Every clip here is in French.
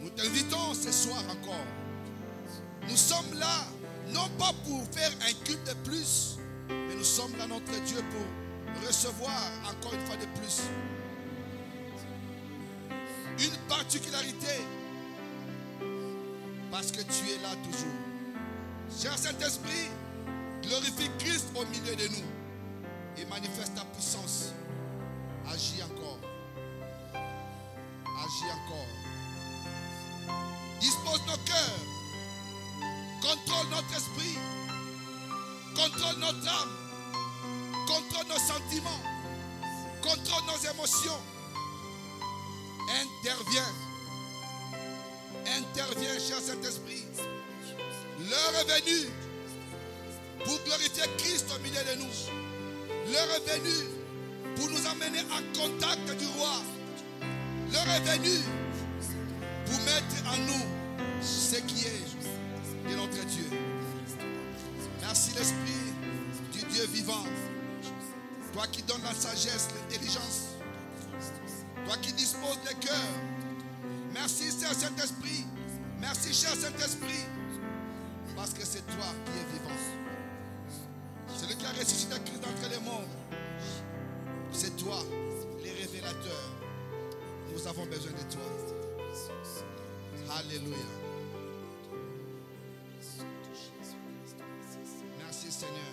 Nous t'invitons ce soir encore. Nous sommes là, non pas pour faire un culte de plus, mais nous sommes là, notre Dieu, pour recevoir encore une fois de plus une particularité, parce que tu es là toujours. Cher Saint-Esprit, glorifie Christ au milieu de nous et manifeste ta puissance. Agis encore. Agis encore. Dispose nos cœurs. Contrôle notre esprit. Contrôle notre âme. Contrôle nos sentiments. Contrôle nos émotions. Interviens. Interviens, cher Saint-Esprit. L'heure est venue pour glorifier Christ au milieu de nous. L'heure est venue pour nous amener en contact du roi. L'heure est venue pour mettre en nous ce qui est de notre Dieu. Merci l'Esprit du Dieu vivant. Toi qui donnes la sagesse, l'intelligence. Toi qui disposes des cœurs. Merci, cher Saint-Esprit. Merci, cher Saint-Esprit. Parce que c'est toi qui es vivant. Celui qui a ressuscité Christ d'entre les morts. C'est toi, les révélateurs. Nous avons besoin de toi. Alléluia. Merci Seigneur.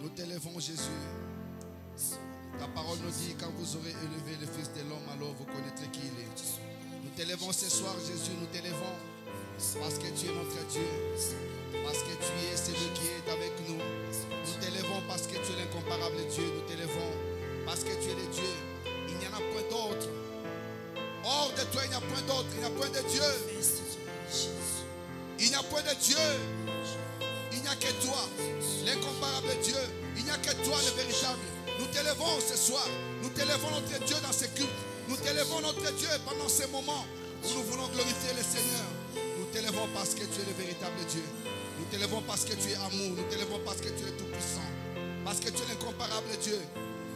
Nous t'élèvons Jésus. Ta parole nous dit, quand vous aurez élevé le Fils de l'homme, alors vous connaîtrez qui il est. Nous t'élèvons ce soir Jésus, nous t'élèvons parce que tu es notre Dieu, parce que tu es celui qui est avec nous. Nous t'élèvons parce que tu es l'incomparable Dieu. Nous t'élèvons parce que tu es le Dieu. Il n'y en a point d'autre. Hors de toi, il n'y a point d'autre. Il n'y a point de Dieu. Il n'y a point de Dieu. Il n'y a que toi, l'incomparable Dieu. Il n'y a que toi, le véritable. Nous t'élèvons ce soir. Nous t'élèvons notre Dieu dans ce culte. Nous t'élèvons notre Dieu pendant ces moments où nous voulons glorifier le Seigneur. Nous t'élèvons parce que tu es le véritable Dieu. Nous t'élèvons parce que tu es amour. Nous t'élèvons parce que tu es tout-puissant. Parce que tu es l'incomparable Dieu.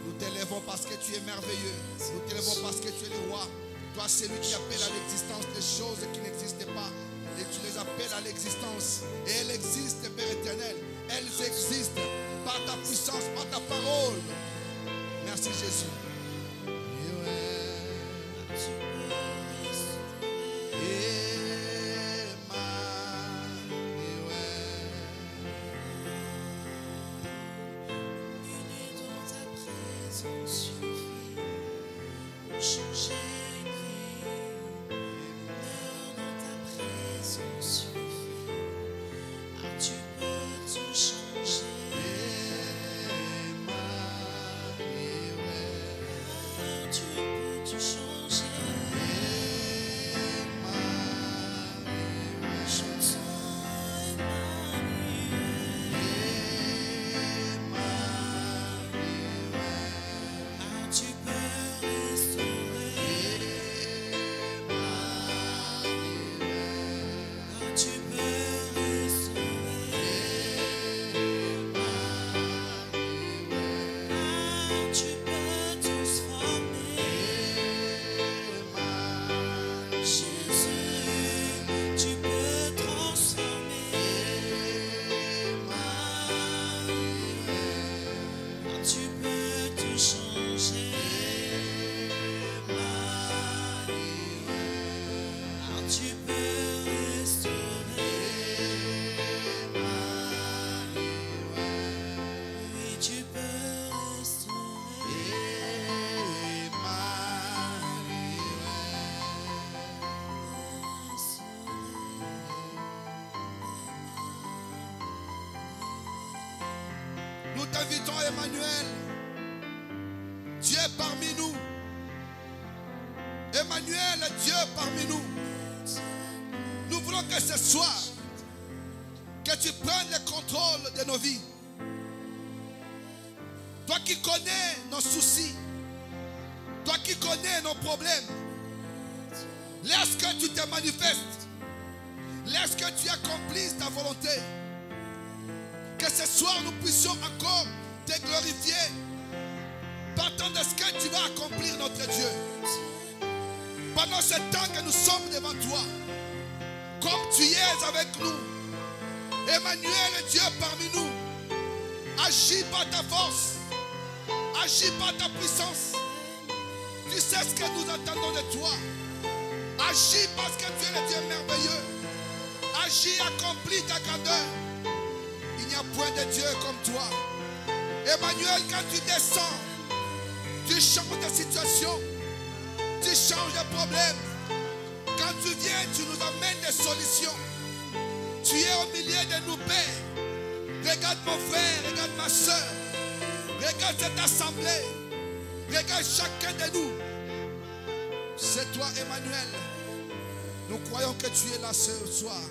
Nous t'élèvons parce que tu es merveilleux. Nous t'élèvons parce que tu es le roi. Toi, celui qui appelle à l'existence des choses qui n'existaient pas. Et tu les appelles à l'existence. Et elles existent, Père éternel. Elles existent par ta puissance, par ta parole. Merci Jésus. t'invitons, Emmanuel. Dieu parmi nous. Emmanuel, Dieu parmi nous. Nous voulons que ce soir, que tu prennes le contrôle de nos vies. Toi qui connais nos soucis, toi qui connais nos problèmes, laisse que tu te manifestes. Laisse que tu accomplisses ta volonté. Que ce soir nous puissions encore te glorifier partant de ce que tu vas accomplir, notre Dieu. Pendant ce temps que nous sommes devant toi, comme tu es avec nous, Emmanuel, Dieu parmi nous, agis par ta force, agis par ta puissance. Tu sais ce que nous attendons de toi. Agis parce que tu es le Dieu merveilleux. Agis, accomplis ta grandeur. Il n'y a point de Dieu comme toi. Emmanuel, quand tu descends, tu changes de situation, tu changes de problème. Quand tu viens, tu nous amènes des solutions. Tu es au milieu de nous, Père. Regarde mon frère, regarde ma soeur. Regarde cette assemblée. Regarde chacun de nous. C'est toi, Emmanuel. Nous croyons que tu es là ce soir.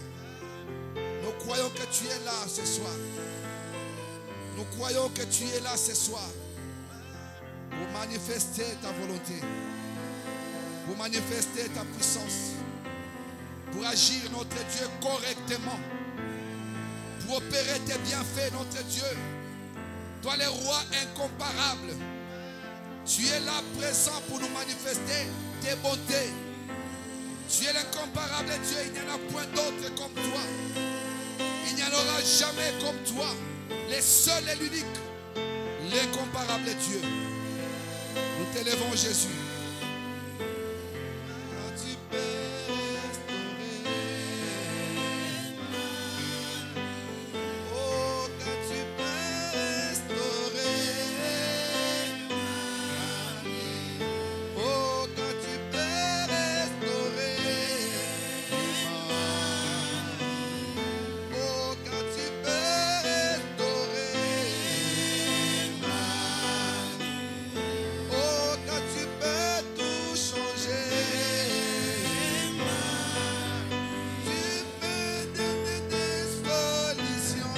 Nous croyons que tu es là ce soir. Nous croyons que tu es là ce soir pour manifester ta volonté, pour manifester ta puissance, pour agir, notre Dieu, correctement, pour opérer tes bienfaits, notre Dieu. Toi, le roi incomparable, tu es là présent pour nous manifester tes bontés. Tu es l'incomparable Dieu, il n'y en a point d'autre comme toi. Il n'y en aura jamais comme toi, le seul et l'unique, l'incomparable Dieu. Nous t'élevons, Jésus. Quand tu peux restaurer, oh, quand tu peux restaurer, oh, quand tu peux restaurer, oh, quand tu peux restaurer, oh, quand tu peux tout changer, tu peux donner des solutions.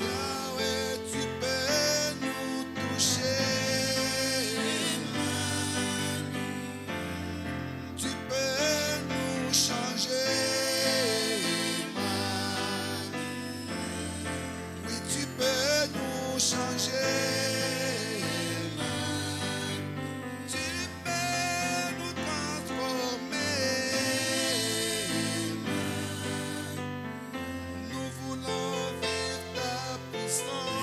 Yahweh, tu peux nous toucher. Tu peux nous changer. Oui, tu peux nous changer. Tu peux nous transformer. Nous voulons vivre ta puissance.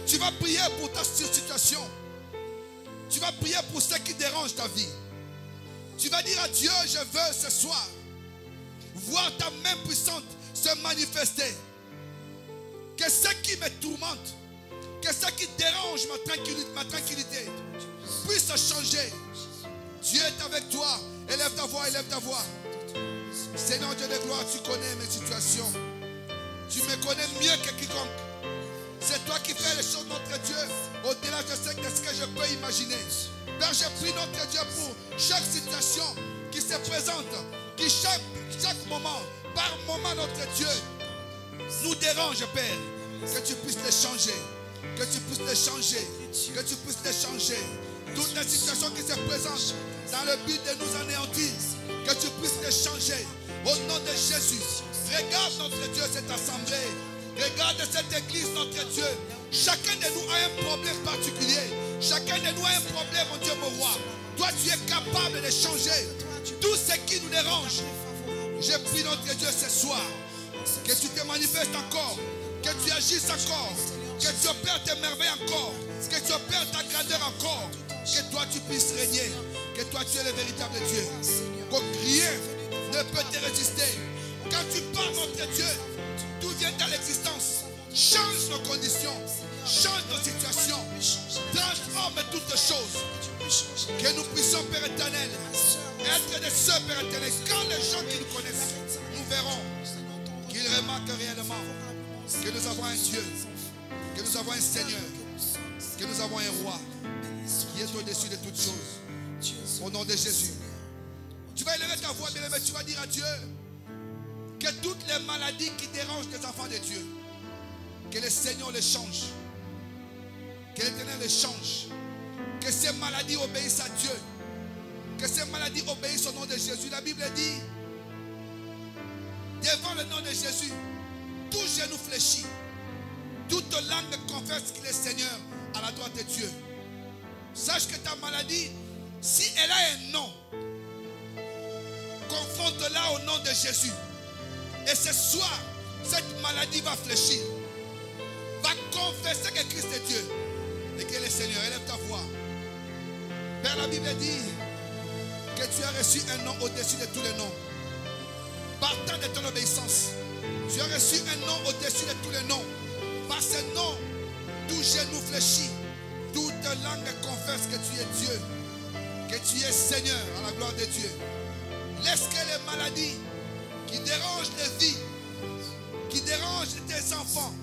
Tu vas prier pour ta situation. Tu vas prier pour ce qui dérange ta vie. Tu vas dire à Dieu, je veux ce soir voir ta main puissante se manifester. Que ce qui me tourmente, que ce qui dérange ma tranquillité puisse changer. Dieu est avec toi. Élève ta voix, élève ta voix. Seigneur Dieu de gloire, tu connais mes situations. Tu me connais mieux que quiconque. C'est toi qui fais les choses, notre Dieu, au-delà de ce que je peux imaginer. Père, je prie, notre Dieu, pour chaque situation qui se présente, qui chaque moment, par moment, notre Dieu, nous dérange, Père. Que tu puisses les changer. Que tu puisses les changer. Que tu puisses les changer. Toutes les situations qui se présentent dans le but de nous anéantir, que tu puisses les changer. Au nom de Jésus, regarde, notre Dieu, cette assemblée. Regarde cette église, notre Dieu. Chacun de nous a un problème particulier. Chacun de nous a un problème, mon Dieu, mon roi. Toi, tu es capable de changer tout ce qui nous dérange. Je prie, notre Dieu, ce soir, que tu te manifestes encore, que tu agisses encore, que tu opères tes merveilles encore, que tu opères ta grandeur encore, que toi, tu puisses régner, que toi, tu es le véritable Dieu. Que rien ne peut te résister. Quand tu parles, notre Dieu, tout vient à l'existence. Change nos conditions, change nos situations, transforme toutes choses. Que nous puissions, Père éternel, être des sœurs, Père éternel. Quand les gens qui nous connaissent nous verront, enfants, que nous avons un Dieu, que nous avons un Seigneur, que nous avons un roi qui est au-dessus de toutes choses. Au nom de Jésus. Tu vas élever ta voix, bien-aimé, tu vas dire à Dieu que toutes les maladies qui dérangent les enfants de Dieu, que le Seigneur les change, que l'Éternel les change, que ces maladies obéissent à Dieu, que ces maladies obéissent au nom de Jésus. La Bible dit, devant le nom de Jésus, tout genou fléchit, toute langue confesse qu'il est Seigneur à la droite de Dieu. Sache que ta maladie, si elle a un nom, confronte-la au nom de Jésus. Et ce soir, cette maladie va fléchir, va confesser que Christ est Dieu et qu'il est Seigneur. Élève ta voix. Père, la Bible dit que tu as reçu un nom au-dessus de tous les noms. Partant de ton obéissance, tu as reçu un nom au-dessus de tous les noms. Par ce nom, tout genou fléchit, toute langue confesse que tu es Dieu, que tu es Seigneur à la gloire de Dieu. Laisse que les maladies qui dérangent les vies, qui dérangent tes enfants,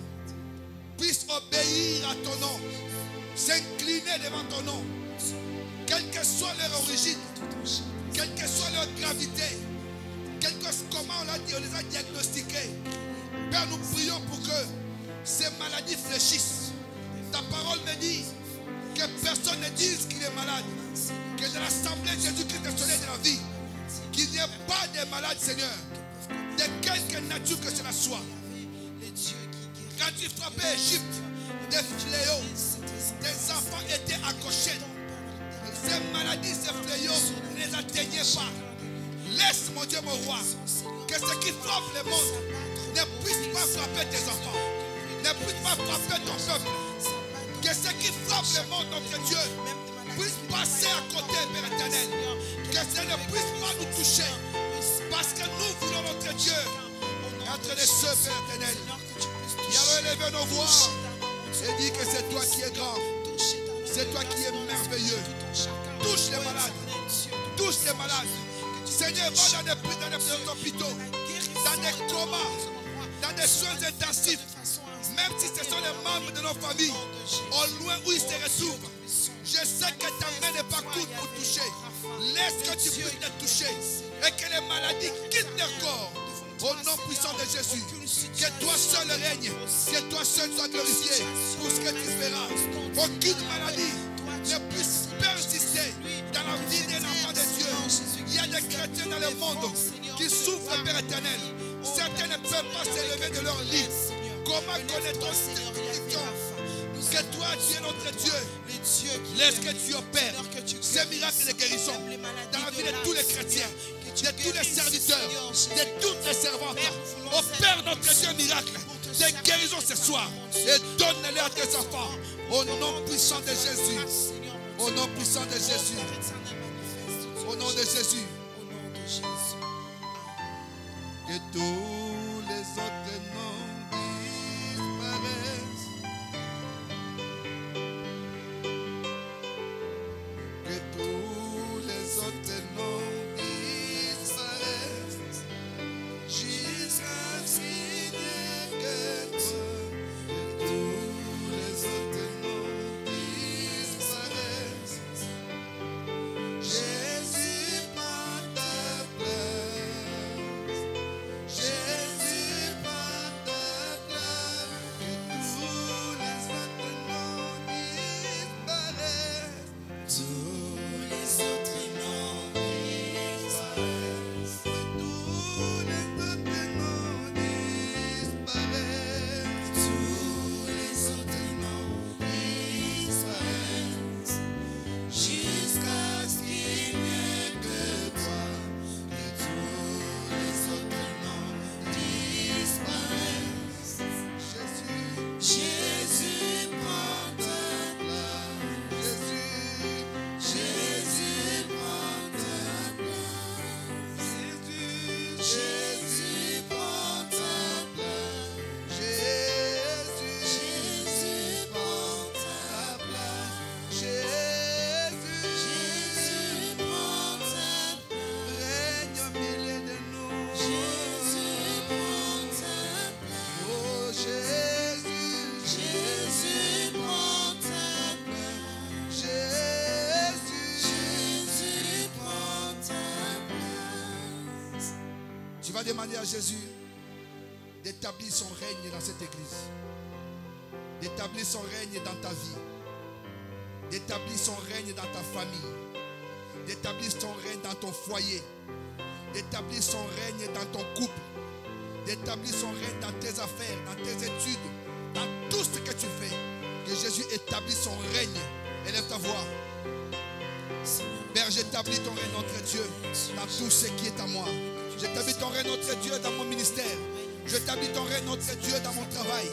puissent obéir à ton nom, s'incliner devant ton nom, quelle que soit leur origine, quelle que soit leur gravité, comment on les a diagnostiqués. Père, nous prions pour que ces maladies fléchissent. Ta parole me dit que personne ne dise qu'il est malade, que de l'assemblée de Jésus-Christ est soleil de la vie, qu'il n'y ait pas de malades, Seigneur, de quelque nature que cela soit. Quand tu frappais Égypte, des fléaux, des enfants étaient accrochés. Ces maladies, ces fléaux ne les atteignaient pas. Laisse, mon Dieu, mon roi, que ce qui frappe le monde ne puisse pas frapper tes enfants, ne puisse pas frapper ton peuple. Que ce qui frappe le monde, notre Dieu, puisse passer à côté, Père éternel. Que ça ne puisse pas nous toucher. Parce que nous voulons notre Dieu entre les cieux, Père éternel. Et alors élevez nos voix et dis que c'est toi qui es grand. C'est toi qui es merveilleux. Touche les malades. Touche les malades. Seigneur, va dans des hôpitaux, dans des comas, dans des soins intensifs. Même si ce sont les membres de nos familles, au loin où ils se retrouvent, je sais que ta main n'est pas courte pour toucher. Laisse que tu puisses les toucher et que les maladies quittent leur corps. Au nom puissant de Jésus, que toi seul règne, que toi seul sois glorifié pour ce que tu feras. Aucune maladie ne puisse persister dans la vie d'un enfant de Dieu. Il y a des chrétiens dans le monde qui souffrent, Père éternel. Certains ne peuvent pas s'élever de leur lit. Comment connaît-on cette question? Que toi, tu es notre Dieu. Laisse que tu opères ces miracles de guérison dans la vie de tous les chrétiens, de tous les serviteurs, de toutes les servantes. Opère notre Dieu miracle de guérison ce soir et donne-les à tes enfants. Au nom puissant de Jésus. Au nom puissant de Jésus. Au nom de Jésus. Que tous les autres noms disparaissent. Que tous les autres noms disparaissent. Jusqu'à ce qu'il n'y ait que toi. Que tous les autres noms disparaissent. Jésus, par ta place. Tu vas demander à Jésus d'établir son règne dans cette église. D'établir son règne dans ta vie. D'établir son règne dans ta famille. D'établir son règne dans ton foyer. D'établir son règne dans ton couple. D'établir son règne dans tes affaires, dans tes études, dans tout ce que tu fais. Que Jésus établisse son règne. Élève ta voix. Père, j'établis ton règne, notre Dieu, dans tout ce qui est à moi. J'établis ton règne, notre Dieu, dans mon ministère. J'établis ton règne, notre Dieu, dans mon travail.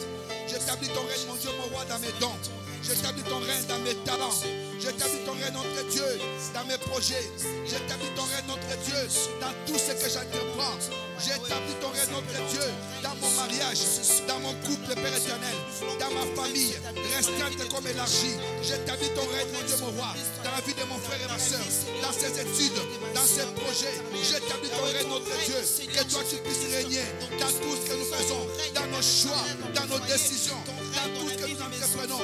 J'établis ton règne, mon Dieu, mon roi, dans mes dons. J'établis ton règne dans mes talents. J'établis ton règne, notre Dieu, dans mes projets. J'établis ton règne, notre Dieu, dans tout ce que j'entreprends. J'établis ton règne, notre Dieu, dans mon mariage, dans mon couple, Père éternel, dans ma famille, restreinte comme élargie. J'établis ton règne, mon Dieu, mon roi, dans la vie de mon frère et ma soeur, dans ses études, dans ses projets. J'établis ton règne, notre Dieu, que toi tu puisses régner dans tout ce que nous faisons, dans nos choix, dans nos décisions, dans tout ce que nous entreprenons.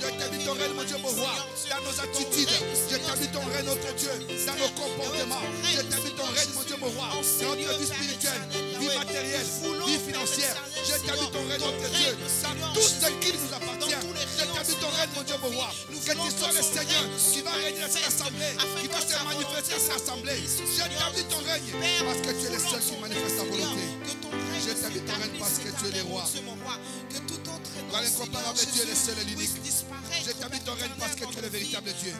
J'établis ton règne, mon Dieu, mon roi, dans nos attitudes. J'établis ton règne, notre Dieu, dans nos comportements. J'établis ton règne, mon Dieu, mon roi, dans notre vie spirituelle, vie matérielle, vie financière. J'établis ton règne, notre Dieu, dans tout ce qui nous appartient. J'établis ton règne, mon Dieu, mon roi. Que tu sois le Seigneur qui va régner dans cette assemblée, qui va se manifester dans cette assemblée. J'établis ton règne parce que tu es le seul qui manifeste ta volonté. J'établis ton règne parce que tu es le roi. Dans l'incomparable, tu es le seul et l'unique. J'établis ton règne parce que tu es le véritable Dieu.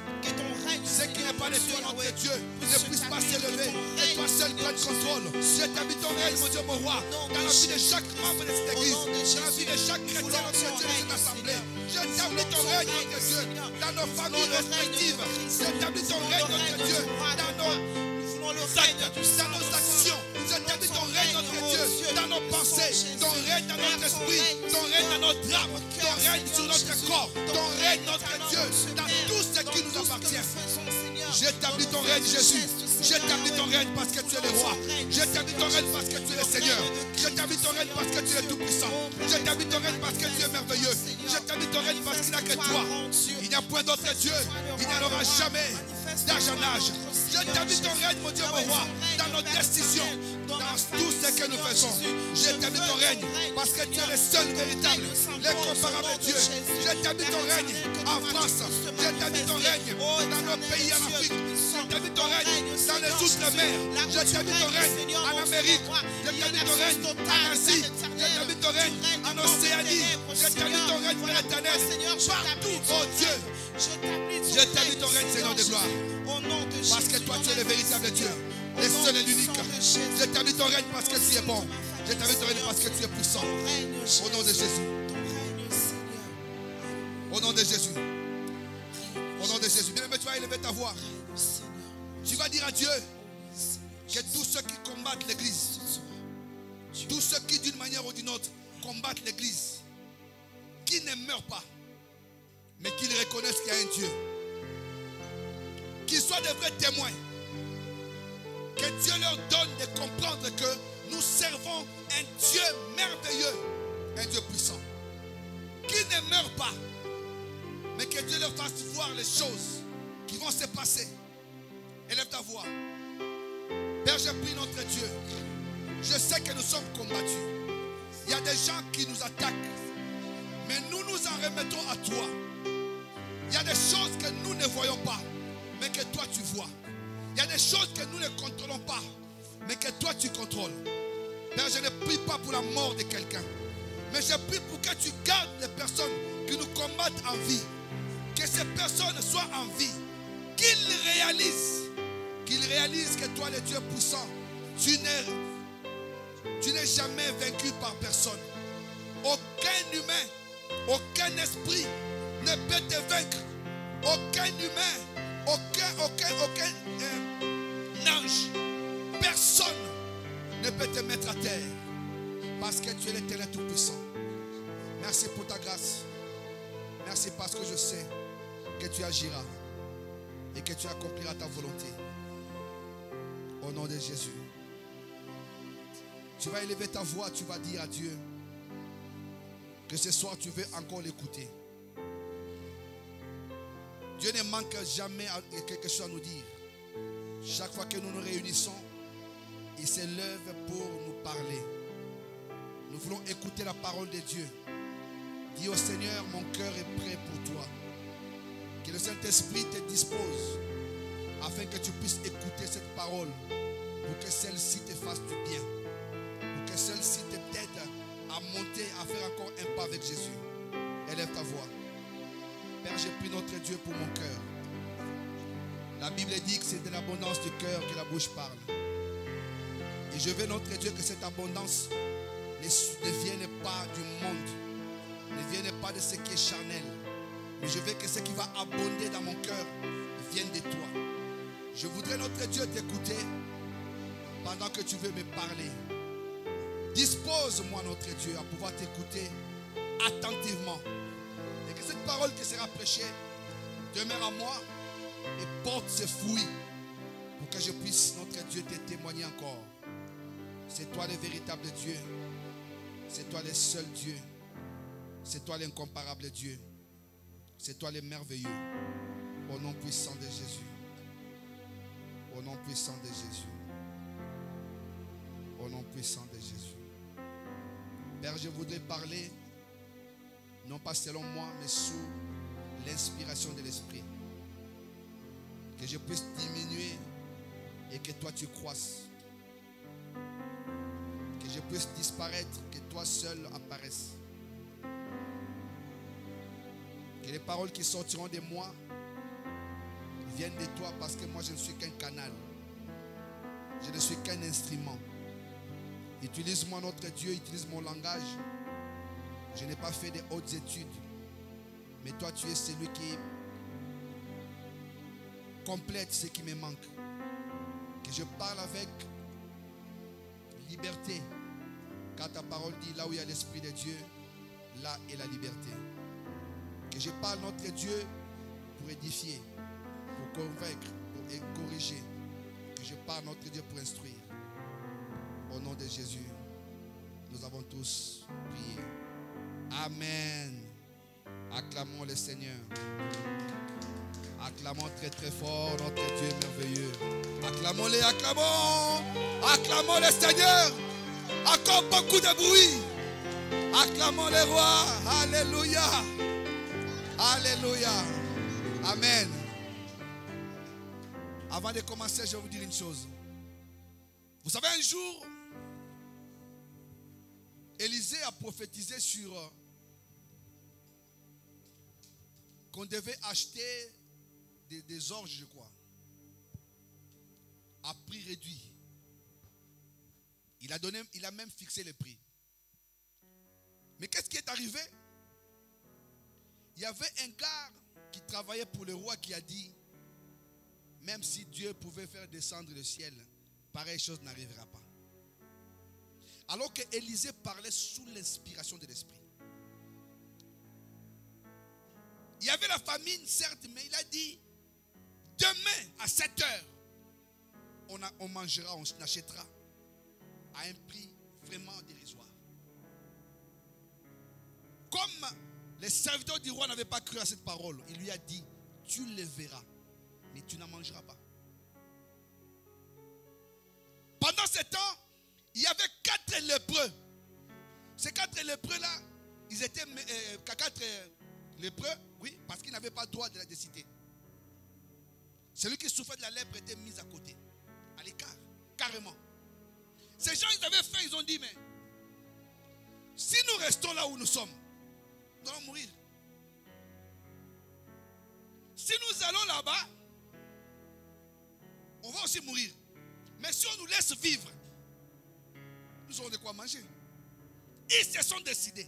Ce qui n'est pas de toi, notre Dieu, ne puisse pas s'élever. Et toi seul prends le contrôle. J'établis ton règne, mon Dieu, mon roi, dans la vie de chaque membre de cette église, dans la vie de chaque chrétien, notre Dieu, de cette assemblée. J'établis ton règne, notre Dieu, dans nos familles respectives. J'établis ton règne, notre Dieu, dans nos actes, dans nos actions. J'établis ton règne, notre Dieu, dans nos pensées, ton règne dans notre esprit, ton règne dans notre âme, ton règne sur notre corps, ton règne, notre Dieu, dans tout ce qui nous appartient. J'établis ton règne, Jésus. J'établis ton règne parce que tu es le roi. J'établis ton règne parce que tu es le Seigneur. J'établis ton règne parce que tu es tout-puissant. J'établis ton règne parce que tu es merveilleux. J'établis ton règne parce qu'il n'y a que toi. Il n'y a point d'autre Dieu. Il n'y en aura jamais d'âge en âge. J'établis ton règne, mon Dieu, mon roi, dans nos décisions, dans tout ce que nous faisons. J'établis ton règne parce que tu es le seul véritable, l'incomparable Dieu. J'établis ton règne en France. J'établis ton règne dans nos pays en Afrique. J'établis ton règne dans les outre-mer. J'établis ton règne en Amérique. J'établis ton règne en Asie. J'établis ton règne en Océanie. J'établis ton règne, Père éternel, partout, oh Dieu. J'établis ton règne, Seigneur de gloire. Parce que toi, tu es le véritable Dieu, le seul et l'unique. J'établis ton règne parce que tu es bon. J'établis ton règne parce que tu es puissant. Au nom de Jésus. Au nom de Jésus. Au nom de Jésus. Bien-aimé, tu vas élever ta voix. Tu vas dire à Dieu que tous ceux qui combattent l'église, tous ceux qui d'une manière ou d'une autre combattent l'église, qui ne meurent pas, mais qu'ils reconnaissent qu'il y a un Dieu, qu'ils soient des vrais témoins, que Dieu leur donne de comprendre que nous servons un Dieu merveilleux, un Dieu puissant, qui ne meurt pas, mais que Dieu leur fasse voir les choses qui vont se passer. Élève ta voix. Père, je prie notre Dieu. Je sais que nous sommes combattus. Il y a des gens qui nous attaquent, mais nous nous en remettons à toi. Il y a des choses que nous ne voyons pas, mais que toi tu vois. Il y a des choses que nous ne contrôlons pas, mais que toi tu contrôles. Père, je ne prie pas pour la mort de quelqu'un, mais je prie pour que tu gardes les personnes qui nous combattent en vie. Que ces personnes soient en vie. Qu'ils réalisent que toi, le Dieu puissant, tu n'es jamais vaincu par personne. Aucun humain, aucun esprit ne peut te vaincre. Aucun humain, aucun ange, personne ne peut te mettre à terre. Parce que tu es l'Éternel Tout-Puissant. Merci pour ta grâce. Merci parce que je sais que tu agiras et que tu accompliras ta volonté. Au nom de Jésus. Tu vas élever ta voix, tu vas dire à Dieu que ce soir tu veux encore l'écouter. Dieu ne manque jamais quelque chose à nous dire. Chaque fois que nous nous réunissons, il s'élève pour nous parler. Nous voulons écouter la parole de Dieu. Dis au Seigneur, mon cœur est prêt pour toi. Que le Saint-Esprit te dispose afin que tu puisses écouter cette parole pour que celle-ci te fasse du bien. Pour que celle-ci te t'aide à monter, à faire encore un pas avec Jésus. Élève ta voix. Père, j'ai pris notre Dieu pour mon cœur. La Bible dit que c'est de l'abondance du cœur que la bouche parle. Et je veux, notre Dieu, que cette abondance ne vienne pas du monde, ne vienne pas de ce qui est charnel. Mais je veux que ce qui va abonder dans mon cœur vienne de toi. Je voudrais, notre Dieu, t'écouter pendant que tu veux me parler. Dispose-moi, notre Dieu, à pouvoir t'écouter attentivement. Et que cette parole qui sera prêchée demeure en moi et porte ses fruits pour que je puisse, notre Dieu, te témoigner encore. C'est toi le véritable Dieu. C'est toi le seul Dieu. C'est toi l'incomparable Dieu. C'est toi le merveilleux. Au nom puissant de Jésus. Au nom puissant de Jésus. Au nom puissant de Jésus. Père, je voudrais parler, non pas selon moi, mais sous l'inspiration de l'Esprit. Que je puisse diminuer et que toi tu croisses. Que je puisse disparaître, que toi seul apparaisses. Que les paroles qui sortiront de moi viennent de toi, parce que moi je ne suis qu'un canal. Je ne suis qu'un instrument. Utilise-moi, notre Dieu, utilise mon langage. Je n'ai pas fait de hautes études. Mais toi, tu es celui qui complète ce qui me manque. Que je parle avec liberté. Car ta parole dit, là où il y a l'Esprit de Dieu, là est la liberté. Que je parle, notre Dieu, pour édifier, pour convaincre, pour corriger. Que je parle, notre Dieu, pour instruire. Au nom de Jésus, nous avons tous prié. Amen. Acclamons le Seigneur. Acclamons très très fort notre Dieu merveilleux. Acclamons-le, acclamons. Acclamons le Seigneur. Encore beaucoup de bruit. Acclamons le roi. Alléluia. Alléluia. Amen. Avant de commencer, je vais vous dire une chose. Vous savez, un jour, Élisée a prophétisé sur qu'on devait acheter des orges, je crois, à prix réduit. Il a même fixé le prix. Mais qu'est-ce qui est arrivé? Il y avait un gars qui travaillait pour le roi qui a dit, même si Dieu pouvait faire descendre le ciel, pareille chose n'arrivera pas. Alors que Élisée parlait sous l'inspiration de l'Esprit. Il y avait la famine, certes, mais il a dit, demain à 7 heures, on mangera, on achètera à un prix vraiment dérisoire. Comme les serviteurs du roi n'avaient pas cru à cette parole, il lui a dit, tu le verras, mais tu n'en mangeras pas. Pendant ce temps, il y avait 4 lépreux. Ces 4 lépreux-là, ils étaient 4 lépreux, oui, parce qu'ils n'avaient pas le droit de la citer. Celui qui souffrait de la lèpre était mis à côté, à l'écart, carrément. Ces gens, ils avaient faim, ils ont dit, mais si nous restons là où nous sommes, nous allons mourir. Si nous allons là-bas, on va aussi mourir. Mais si on nous laisse vivre, nous aurons de quoi manger. Ils se sont décidés.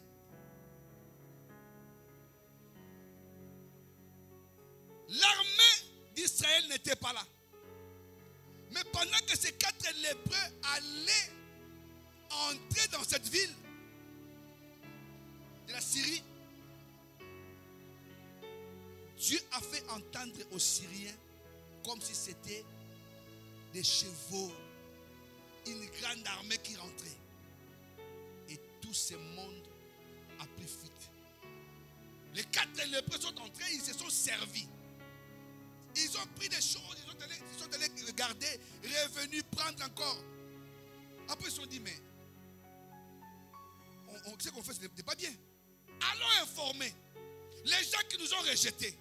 L'armée d'Israël n'était pas là. Mais pendant que ces 4 lépreux allaient entrer dans cette ville de la Syrie, Dieu a fait entendre aux Syriens comme si c'était des chevaux, une grande armée qui rentrait. Et tout ce monde a pris fuite. Les 4 lépreux sont entrés, ils se sont servis. Ils ont pris des choses, ils sont allés regarder, revenus prendre encore. Après ils se sont dit, mais ce qu'on fait, ce n'est pas bien. Allons informer les gens qui nous ont rejetés.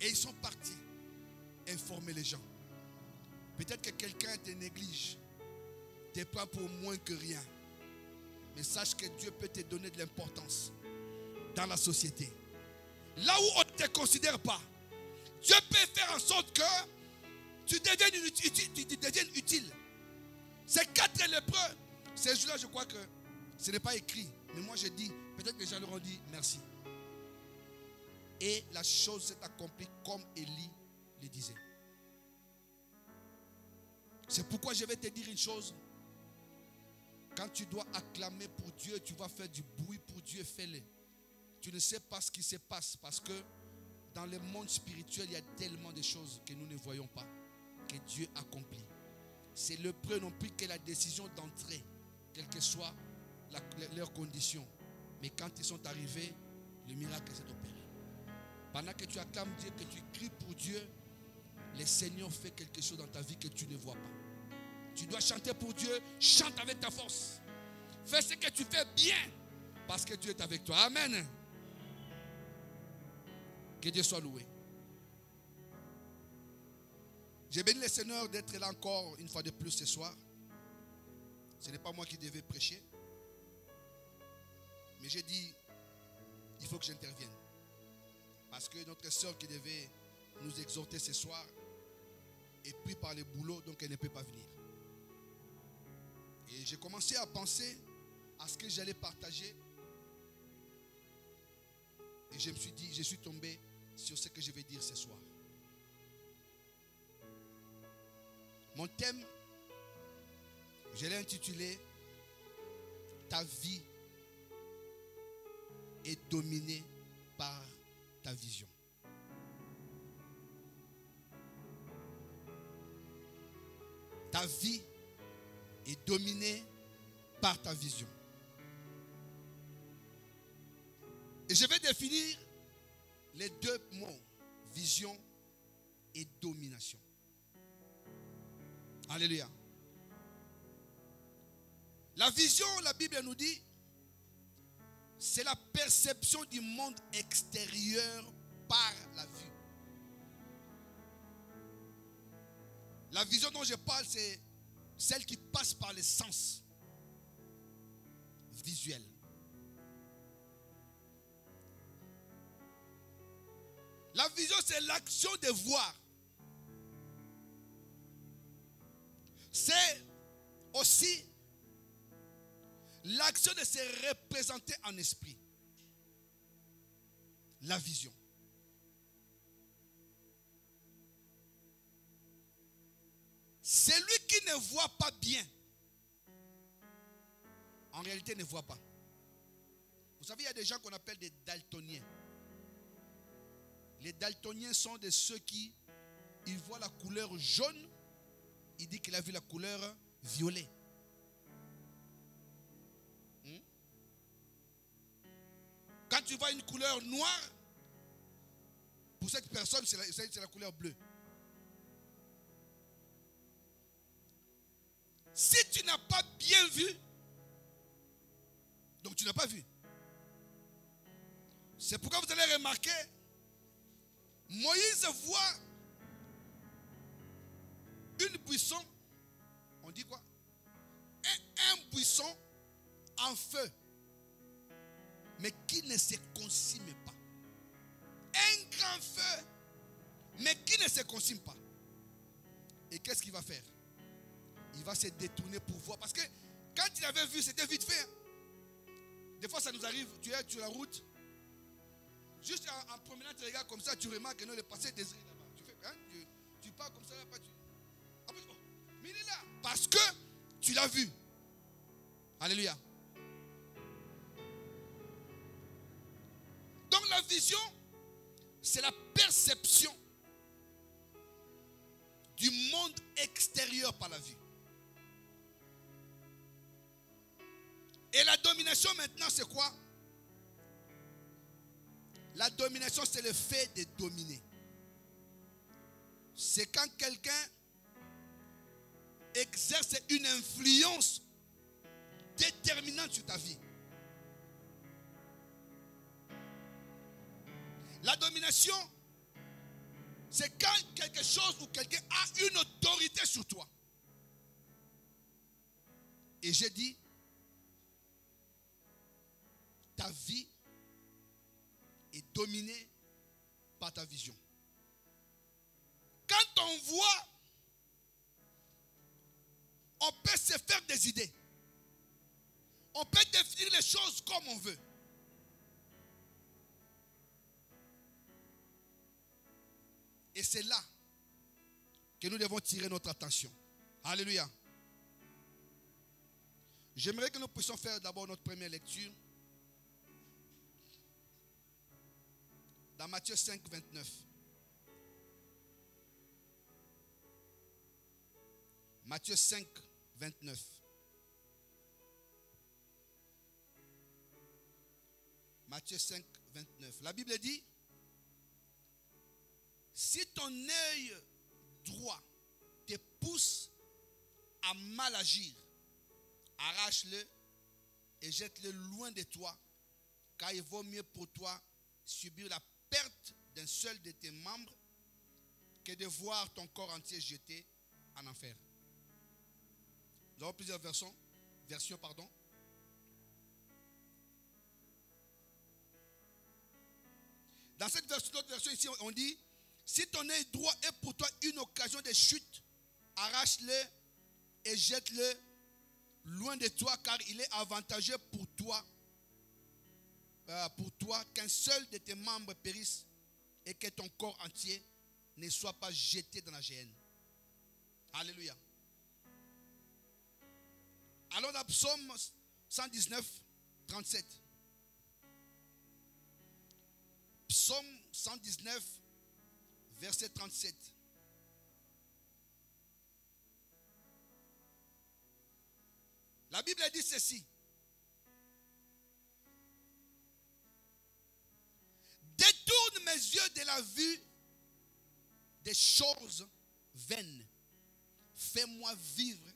Et ils sont partis informer les gens. Peut-être que quelqu'un te néglige, te prend pour moins que rien. Mais sache que Dieu peut te donner de l'importance dans la société. Là où on ne te considère pas, Dieu peut faire en sorte que tu deviennes utile. Ces 4 lépreux, ces jours-là, je crois que ce n'est pas écrit. Mais moi, je dis, peut-être que les gens leur ont dit merci. Et la chose s'est accomplie comme Élie le disait. C'est pourquoi je vais te dire une chose. Quand tu dois acclamer pour Dieu, tu vas faire du bruit pour Dieu, fais-le. Tu ne sais pas ce qui se passe parce que dans le monde spirituel, il y a tellement de choses que nous ne voyons pas, que Dieu accomplit. C'est le preux n'ont pris que la décision d'entrer, quelles que soient leurs conditions. Mais quand ils sont arrivés, le miracle s'est opéré. Pendant que tu acclames Dieu, que tu cries pour Dieu, le Seigneur fait quelque chose dans ta vie que tu ne vois pas. Tu dois chanter pour Dieu, chante avec ta force. Fais ce que tu fais bien, parce que Dieu est avec toi. Amen. Que Dieu soit loué. J'ai béni le Seigneur d'être là encore une fois de plus ce soir. Ce n'est pas moi qui devais prêcher. Mais j'ai dit, il faut que j'intervienne. Parce que notre soeur qui devait nous exhorter ce soir est prise par le boulot, donc elle ne peut pas venir. Et j'ai commencé à penser à ce que j'allais partager. Et je me suis dit, je suis tombé sur ce que je vais dire ce soir. Mon thème, je l'ai intitulé « Ta vie est dominée par ta vision ». Ta vie est dominée par ta vision. Et je vais définir les 2 mots, vision et domination. Alléluia. La vision, la Bible nous dit, c'est la perception du monde extérieur par la vue. La vision dont je parle, c'est celle qui passe par les sens visuels. La vision, c'est l'action de voir. C'est aussi l'action de se représenter en esprit. La vision. Celui qui ne voit pas bien, en réalité ne voit pas. Vous savez, il y a des gens qu'on appelle des daltoniens. Les daltoniens sont de ceux qui, ils voient la couleur jaune, il dit qu'il a vu la couleur violet. Quand tu vois une couleur noire, pour cette personne, c'est la couleur bleue. Si tu n'as pas bien vu, donc tu n'as pas vu. C'est pourquoi vous allez remarquer, Moïse voit une buisson, on dit quoi? Un buisson en feu, mais qui ne se consume pas. Un grand feu, mais qui ne se consume pas. Et qu'est-ce qu'il va faire? Il va se détourner pour voir. Parce que quand il avait vu, c'était vite fait. Des fois, ça nous arrive, tu es sur la route. Juste en promenant, tu regardes comme ça, tu remarques que non, le passé est désiré là-bas. Tu fais, hein, tu pars comme ça là-bas. Mais il est là. Parce que tu l'as vu. Alléluia. Donc la vision, c'est la perception du monde extérieur par la vue. Et la domination maintenant, c'est quoi? La domination, c'est le fait de dominer. C'est quand quelqu'un exerce une influence déterminante dominante sur ta vie. La domination, c'est quand quelque chose ou quelqu'un a une autorité sur toi. Et j'ai dit, ta vie est dominée par ta vision. Quand on voit, on peut se faire des idées. On peut définir les choses comme on veut. Et c'est là que nous devons tirer notre attention. Alléluia. J'aimerais que nous puissions faire d'abord notre première lecture. Dans Matthieu 5, 29. Matthieu 5, 29. Matthieu 5, 29. La Bible dit, si ton œil droit te pousse à mal agir, arrache-le et jette-le loin de toi, car il vaut mieux pour toi subir la perte d'un seul de tes membres que de voir ton corps entier jeté en enfer. Nous avons plusieurs versions. Dans cette autre version ici, on dit, si ton œil droit est pour toi une occasion de chute, arrache-le et jette-le loin de toi, car il est avantageux pour toi qu'un seul de tes membres périsse et que ton corps entier ne soit pas jeté dans la géhenne. Alléluia. Alors dans Psaume 119, 37. Psaume 119, verset 37. La Bible dit ceci. Détourne mes yeux de la vue des choses vaines. Fais-moi vivre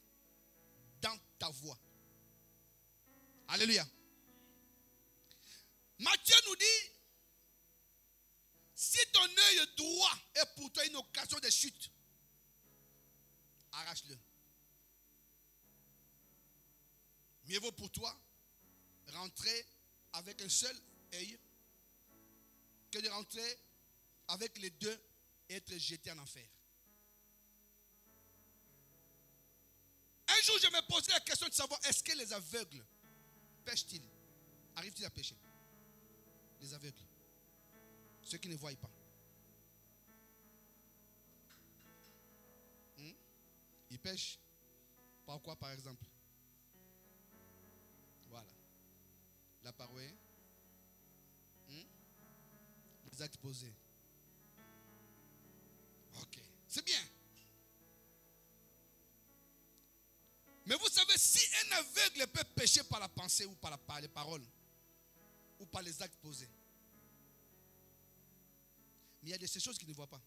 dans ta voie. Alléluia. Matthieu nous dit, si ton œil droit est pour toi une occasion de chute, arrache-le. Mieux vaut pour toi rentrer avec un seul œil que de rentrer avec les deux et être jeté en enfer. Un jour, je me posais la question de savoir, est-ce que les aveugles pêchent-ils? Arrivent-ils à pêcher? Les aveugles. Ceux qui ne voient pas. Ils pêchent. Par quoi, par exemple? Voilà. La parouée. Les actes posés. Ok. C'est bien. Mais vous savez, si un aveugle peut pécher par la pensée ou par les paroles, ou par les actes posés, mais il y a de ces choses qu'il ne voit pas.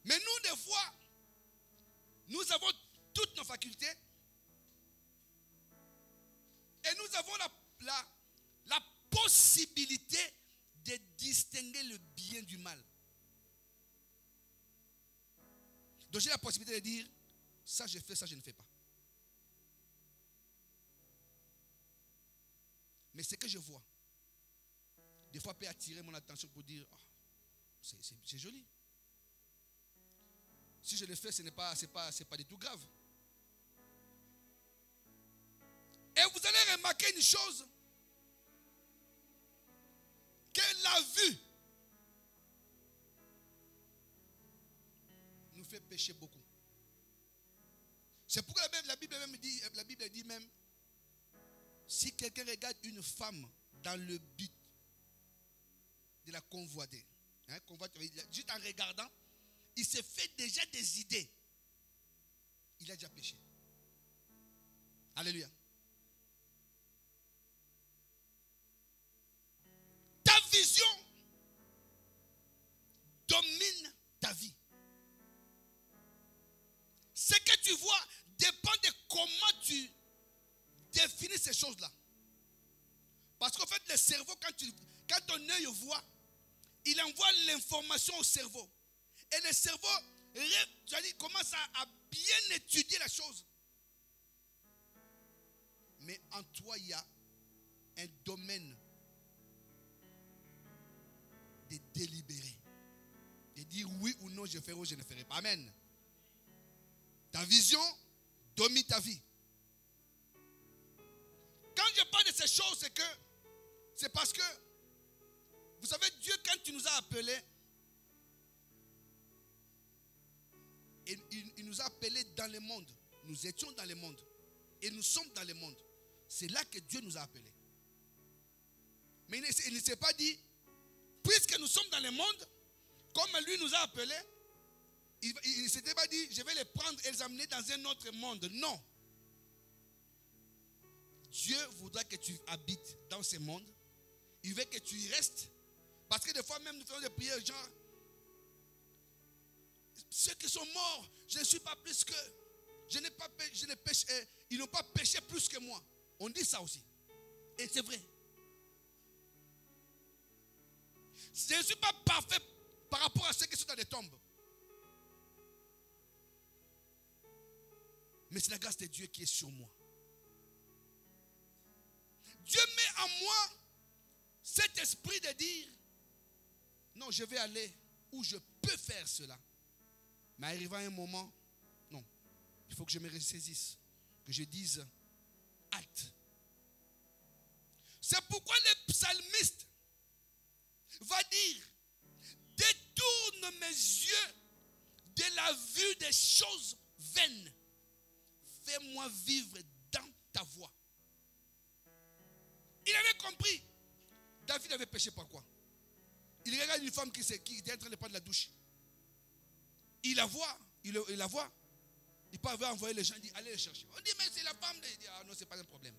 Mais nous, des fois, nous avons toutes nos facultés et nous avons la possibilité de distinguer le bien du mal. Donc j'ai la possibilité de dire, ça je fais, ça je ne fais pas. Mais ce que je vois, des fois peut attirer mon attention pour dire, oh, c'est joli. Si je le fais, ce n'est pas du tout grave. Et vous allez remarquer une chose, que la vue nous fait pécher beaucoup. C'est pourquoi la Bible dit même, si quelqu'un regarde une femme dans le but de la convoiter, juste en regardant, il se fait déjà des idées. Il a déjà péché. Alléluia. Ta vision domine ta vie. Ce que tu vois dépend de comment tu définis ces choses-là. Parce qu'en fait, le cerveau, quand ton œil voit, il envoie l'information au cerveau. Et le cerveau commence à bien étudier la chose. Mais en toi, il y a un domaine de délibérer. De dire oui ou non, je ferai ou je ne ferai pas. Amen. Ta vision domine ta vie. Quand je parle de ces choses, c'est parce que, vous savez, Dieu, quand il nous a appelés, il nous a appelés dans le monde. Nous étions dans le monde. Et nous sommes dans le monde. C'est là que Dieu nous a appelés. Mais il ne s'est pas dit, puisque nous sommes dans le monde, comme lui nous a appelés, il ne s'était pas dit, je vais les prendre et les amener dans un autre monde. Non. Dieu voudra que tu habites dans ce monde. Il veut que tu y restes. Parce que des fois même nous faisons des prières genre, ceux qui sont morts, je ne suis pas plus que, ils n'ont pas péché plus que moi. On dit ça aussi. Et c'est vrai. Je ne suis pas parfait par rapport à ceux qui sont dans les tombes. Mais c'est la grâce de Dieu qui est sur moi. Dieu met en moi cet esprit de dire, non, je vais aller où je peux faire cela. Mais arrivant à un moment, non, il faut que je me ressaisisse, que je dise, halte. C'est pourquoi le psalmiste va dire, détourne mes yeux de la vue des choses vaines. Fais-moi vivre dans ta voie. Il avait compris. David avait péché par quoi? Il regarde une femme qui est en train de prendre la douche. Il la voit. Il la voit. Il peut avoir envoyé les gens, il dit, allez les chercher. On dit, mais c'est la femme. Il dit, ah non, ce n'est pas un problème.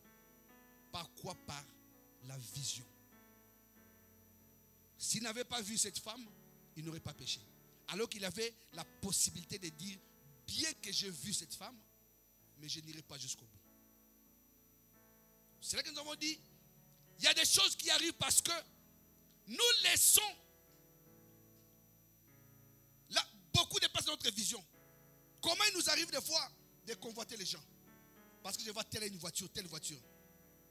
Par quoi? Par la vision. S'il n'avait pas vu cette femme, il n'aurait pas péché. Alors qu'il avait la possibilité de dire, bien que j'ai vu cette femme, mais je n'irai pas jusqu'au bout. C'est là que nous avons dit, il y a des choses qui arrivent parce que nous laissons là, beaucoup de place dans notre vision. Comment il nous arrive des fois de convoiter les gens? Parce que je vois telle voiture,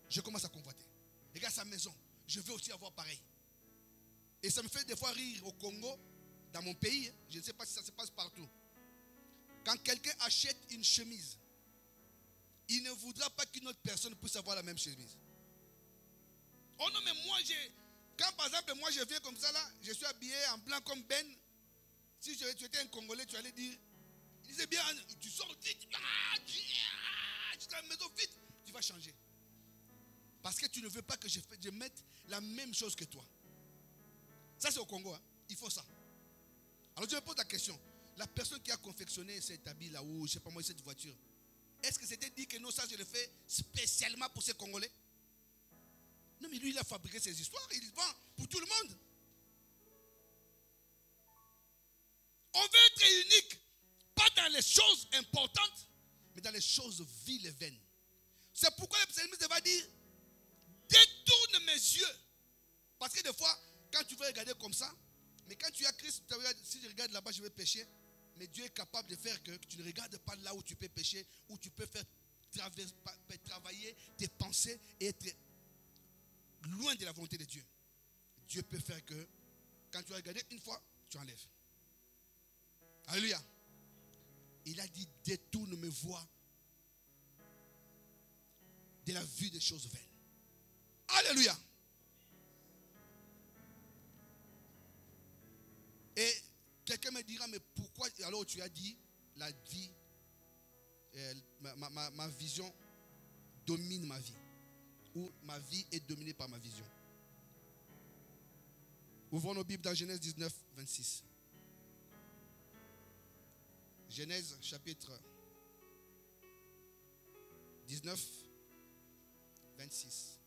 je commence à convoiter. Regarde sa maison, je veux aussi avoir pareil. Et ça me fait des fois rire au Congo, dans mon pays, je ne sais pas si ça se passe partout. Quand quelqu'un achète une chemise, il ne voudra pas qu'une autre personne puisse avoir la même chemise. Oh non, mais moi, quand par exemple, moi je viens comme ça là, je suis habillé en blanc comme Ben. Si tu étais un Congolais, tu allais dire, il disait bien, tu sors vite, tu es à la maison vite, tu vas changer. Parce que tu ne veux pas que je mette la même chose que toi. Ça c'est au Congo, hein? Il faut ça. Alors je me pose la question, la personne qui a confectionné cet habit là, ou je ne sais pas moi, cette voiture, est-ce que c'était dit que non, ça je le fais spécialement pour ces Congolais? Non, mais lui, il a fabriqué ses histoires, il vend pour tout le monde. On veut être unique, pas dans les choses importantes, mais dans les choses viles et vaines. C'est pourquoi le psalmiste va dire, détourne mes yeux. Parce que des fois, quand tu veux regarder comme ça, mais quand tu as Christ, si je regarde là-bas, je vais pécher. Mais Dieu est capable de faire que tu ne regardes pas là où tu peux pécher, où tu peux faire travailler tes pensées et être loin de la volonté de Dieu. Dieu peut faire que quand tu as regardé une fois, tu enlèves. Alléluia. Il a dit, détourne mes voies de la vue des choses vaines. Alléluia. Et quelqu'un me dira, mais pourquoi alors tu as dit la vie, ma vision domine ma vie, ou ma vie est dominée par ma vision? Ouvrons nos Bibles dans Genèse 19, 26. Genèse chapitre 19, 26.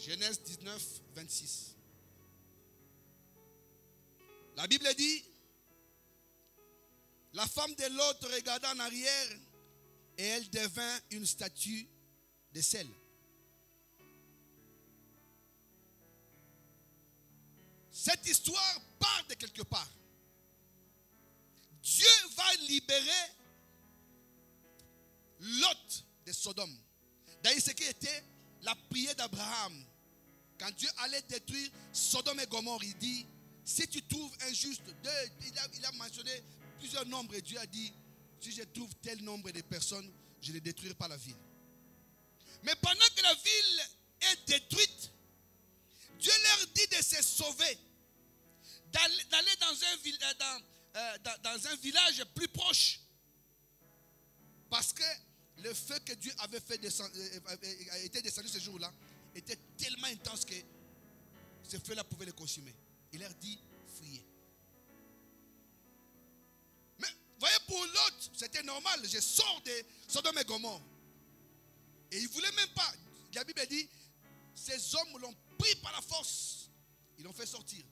Genèse 19, 26. La Bible dit, la femme de l'autre regarda en arrière et elle devint une statue de sel. Cette histoire part de quelque part. Dieu va libérer Lot de Sodome. D'ailleurs, ce qui était la prière d'Abraham. Quand Dieu allait détruire Sodome et Gomorrhe, il dit, si tu trouves un juste, il a mentionné plusieurs nombres et Dieu a dit, si je trouve tel nombre de personnes, je ne détruirai pas la ville. Mais pendant que la ville est détruite, Dieu leur dit de se sauver, d'aller dans un village plus proche. Parce que le feu que Dieu avait fait était descendu ce jour-là était tellement intense que ce feu-là pouvait les consumer. Il leur dit, fuyez. Mais voyez, pour l'autre, c'était normal. Je sors de Sodome et Gomorrhe. Et il ne voulait même pas. La Bible dit, ces hommes l'ont pris par la force. Ils l'ont fait sortir.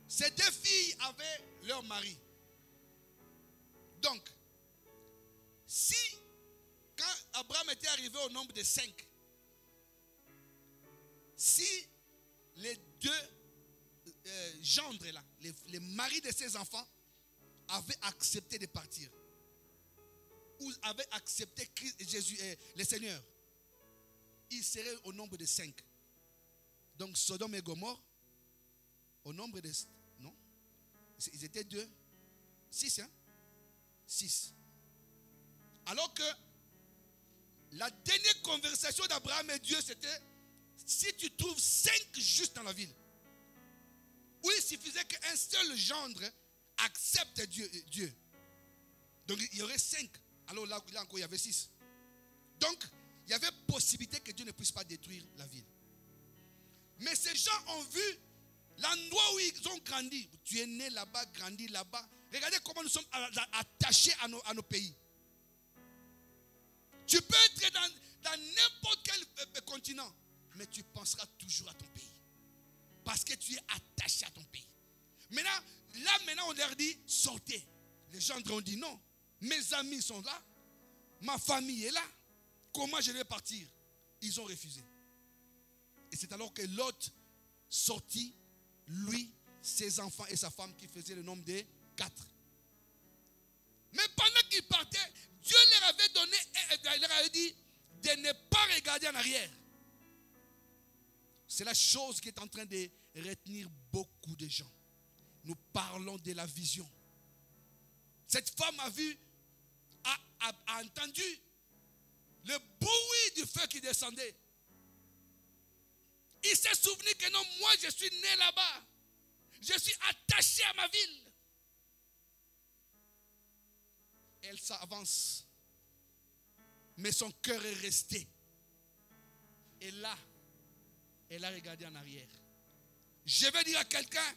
Ces deux filles avaient leur mari. Donc, si, quand Abraham était arrivé au nombre de 5, si les deux gendres là, les maris de ses enfants, avaient accepté de partir, ou avaient accepté Jésus, le Seigneur, ils seraient au nombre de 5. Donc Sodome et Gomorrhe, au nombre de... Non, ils étaient 2, 6, hein? 6. Alors que la dernière conversation d'Abraham et Dieu, c'était, si tu trouves 5 justes dans la ville, où il suffisait qu'un seul gendre accepte Dieu. Donc il y aurait 5. Alors là encore, il y avait 6. Donc, il y avait possibilité que Dieu ne puisse pas détruire la ville. Mais ces gens ont vu l'endroit où ils ont grandi. Tu es né là-bas, grandi là-bas. Regardez comment nous sommes attachés à nos pays. Tu peux être dans n'importe quel continent, mais tu penseras toujours à ton pays. Parce que tu es attaché à ton pays. Maintenant, on leur dit, sortez. Les gens ont dit non. Mes amis sont là. Ma famille est là. Comment je vais partir? Ils ont refusé. Et c'est alors que Lot sortit, lui, ses enfants et sa femme qui faisaient le nombre de 4. Mais pendant qu'ils partaient, Dieu leur avait donné, il leur avait dit de ne pas regarder en arrière. C'est la chose qui est en train de retenir beaucoup de gens. Nous parlons de la vision. Cette femme a vu, a entendu le bruit du feu qui descendait. Il s'est souvenu que non, moi je suis né là-bas. Je suis attaché à ma ville. Elle s'avance. Mais son cœur est resté. Et là, elle a regardé en arrière. Je vais dire à quelqu'un,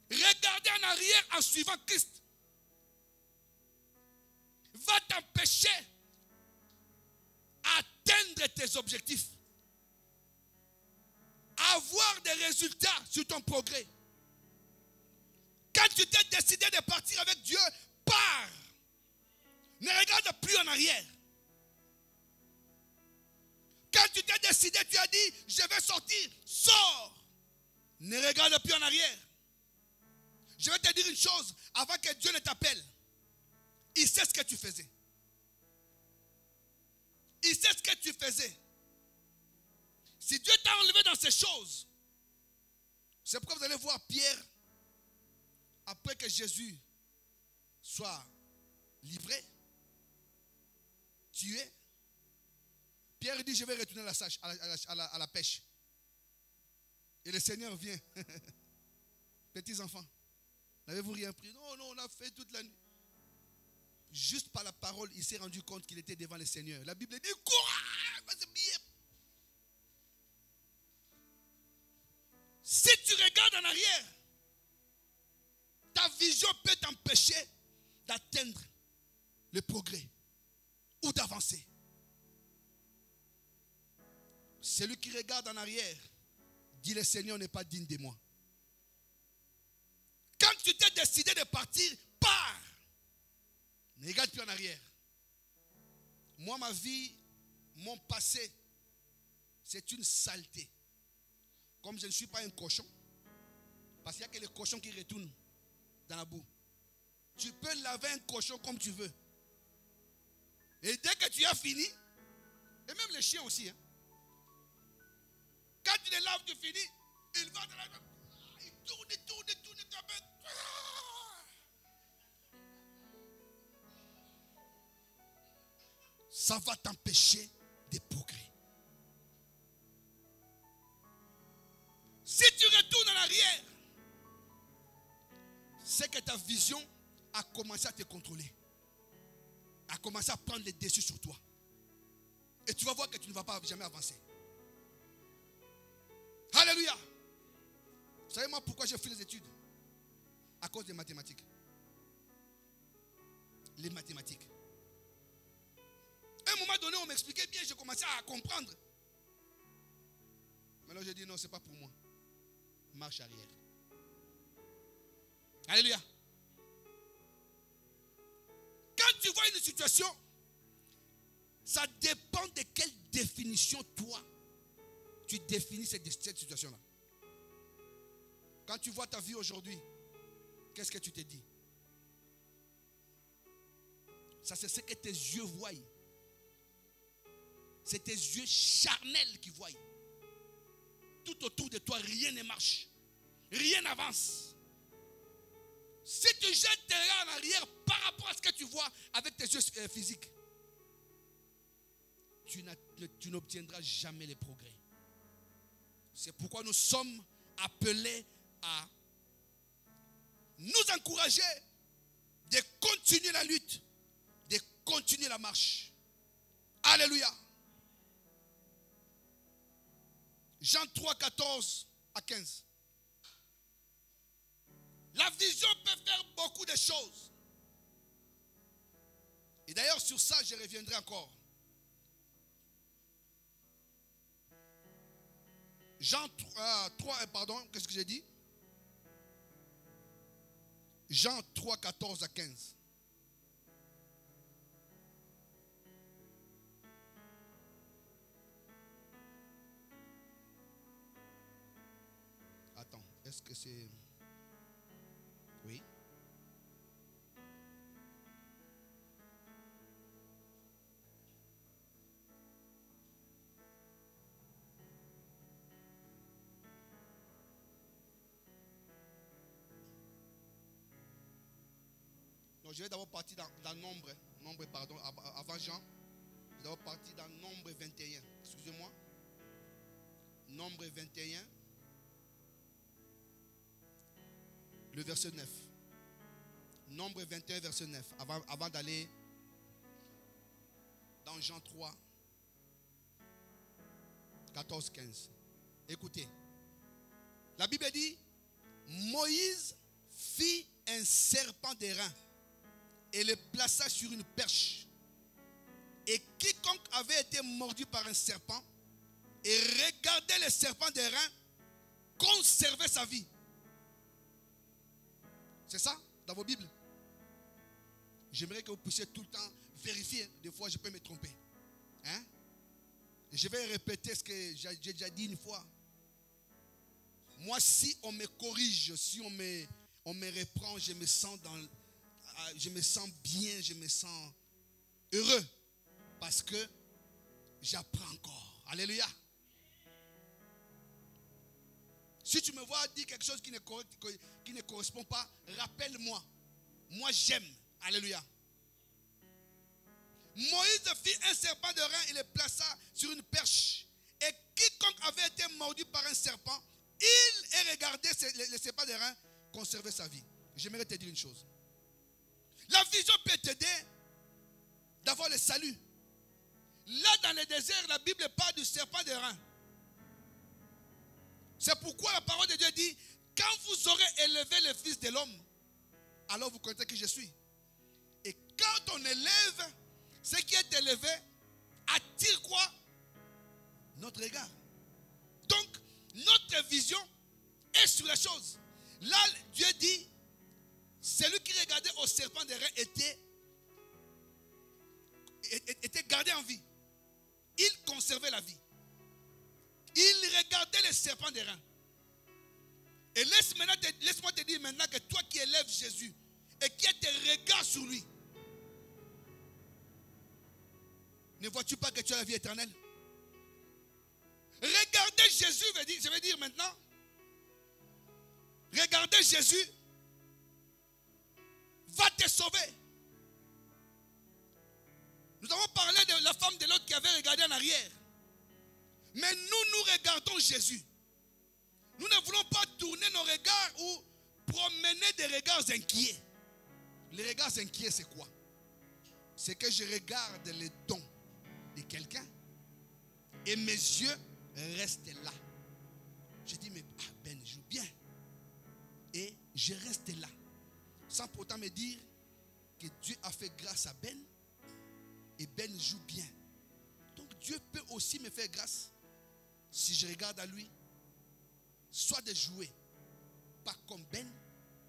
regarder en arrière en suivant Christ va t'empêcher d'atteindre tes objectifs, avoir des résultats sur ton progrès. Quand tu t'es décidé de partir avec Dieu, pars. Ne regarde plus en arrière. Quand tu t'es décidé, tu as dit, je vais sortir, sors. Ne regarde plus en arrière. Je vais te dire une chose, avant que Dieu ne t'appelle, il sait ce que tu faisais. Il sait ce que tu faisais. Si Dieu t'a enlevé dans ces choses, c'est pourquoi vous allez voir Pierre, après que Jésus soit livré, tué, Pierre dit, je vais retourner à la pêche. Et le Seigneur vient. Petits enfants, n'avez-vous rien pris? Non, on a fait toute la nuit. Juste par la parole, il s'est rendu compte qu'il était devant le Seigneur. La Bible dit, courage, si tu regardes en arrière, ta vision peut t'empêcher d'atteindre le progrès ou d'avancer. Celui qui regarde en arrière dit le Seigneur n'est pas digne de moi. Quand tu t'es décidé de partir, pars. Ne regarde plus en arrière. Moi, ma vie, mon passé, c'est une saleté. Comme je ne suis pas un cochon, parce qu'il n'y a que les cochons qui retournent dans la boue. Tu peux laver un cochon comme tu veux. Et dès que tu as fini, et même les chiens aussi, hein, quand tu les laves, tu finis, il va dans la... Il tourne. Ça va t'empêcher de progrès. Si tu retournes en arrière, c'est que ta vision a commencé à te contrôler. A commencé à prendre les dessus sur toi. Et tu vas voir que tu ne vas pas jamais avancer. Alléluia. Vous savez moi pourquoi j'ai fait les études? À cause des mathématiques. Les mathématiques. À un moment donné, on m'expliquait bien, j'ai commencé à comprendre. Mais là, j'ai dit non, ce n'est pas pour moi. Marche arrière. Alléluia. Quand tu vois une situation, ça dépend de quelle définition toi tu définis cette situation-là. Quand tu vois ta vie aujourd'hui, qu'est-ce que tu te dis? Ça, c'est ce que tes yeux voient. C'est tes yeux charnels qui voient. Tout autour de toi, rien ne marche. Rien n'avance. Si tu jettes tes regards en arrière par rapport à ce que tu vois avec tes yeux physiques, tu n'obtiendras jamais les progrès. C'est pourquoi nous sommes appelés à nous encourager de continuer la lutte, de continuer la marche. Alléluia. Jean 3, 14 à 15. La vision peut faire beaucoup de choses. Et d'ailleurs, sur ça, je reviendrai encore. Jean 3, pardon, qu'est-ce que j'ai dit? Jean 3, 14 à 15. Attends, est-ce que c'est... Oui. Donc je vais d'abord partir dans Nombre, pardon, avant Jean. Je vais d'abord partir dans Nombre 21. Excusez-moi. Nombre 21. Le verset 9. Nombre 21, verset 9. Avant d'aller dans Jean 3, 14, 15. Écoutez. La Bible dit, Moïse fit un serpent d'airain et le plaça sur une perche. Et quiconque avait été mordu par un serpent et regardait le serpent d'airain conservait sa vie. C'est ça dans vos Bibles? J'aimerais que vous puissiez tout le temps vérifier. Des fois, je peux me tromper. Hein? Je vais répéter ce que j'ai déjà dit une fois. Moi, si on me corrige, si on me reprend, je me sens bien, je me sens heureux. Parce que j'apprends encore. Alléluia. Si tu me vois dire quelque chose qui ne correspond pas, rappelle-moi. Moi, j'aime. Alléluia. Moïse fit un serpent de rein et le plaça sur une perche. Et quiconque avait été mordu par un serpent, il regardait le serpent de rein, conservait sa vie. J'aimerais te dire une chose. La vision peut t'aider d'avoir le salut. Là, dans le désert, la Bible parle du serpent de rein. C'est pourquoi la parole de Dieu dit, quand vous aurez élevé le Fils de l'homme, alors vous connaissez qui je suis. Et quand on élève, ce qui est élevé attire quoi? Notre notre regard. Donc, notre vision est sur la chose. Là, Dieu dit, celui qui regardait au serpent des reins était gardé en vie. Il conservait la vie. Il regardait les serpents des reins. Et laisse-moi te dire maintenant que toi qui élèves Jésus et qui as tes regards sur lui, ne vois-tu pas que tu as la vie éternelle? Regardez Jésus, je vais dire maintenant, regardez Jésus va te sauver. Nous avons parlé de la femme de l'autre qui avait regardé en arrière. Mais nous regardons Jésus. Nous ne voulons pas tourner nos regards ou promener des regards inquiets. Les regards inquiets, c'est quoi? C'est que je regarde les dons de quelqu'un et mes yeux restent là. Je dis, mais Ben joue bien. Et je reste là. Sans pourtant me dire que Dieu a fait grâce à Ben et Ben joue bien. Donc Dieu peut aussi me faire grâce si je regarde à lui, soit de jouer, pas comme Ben,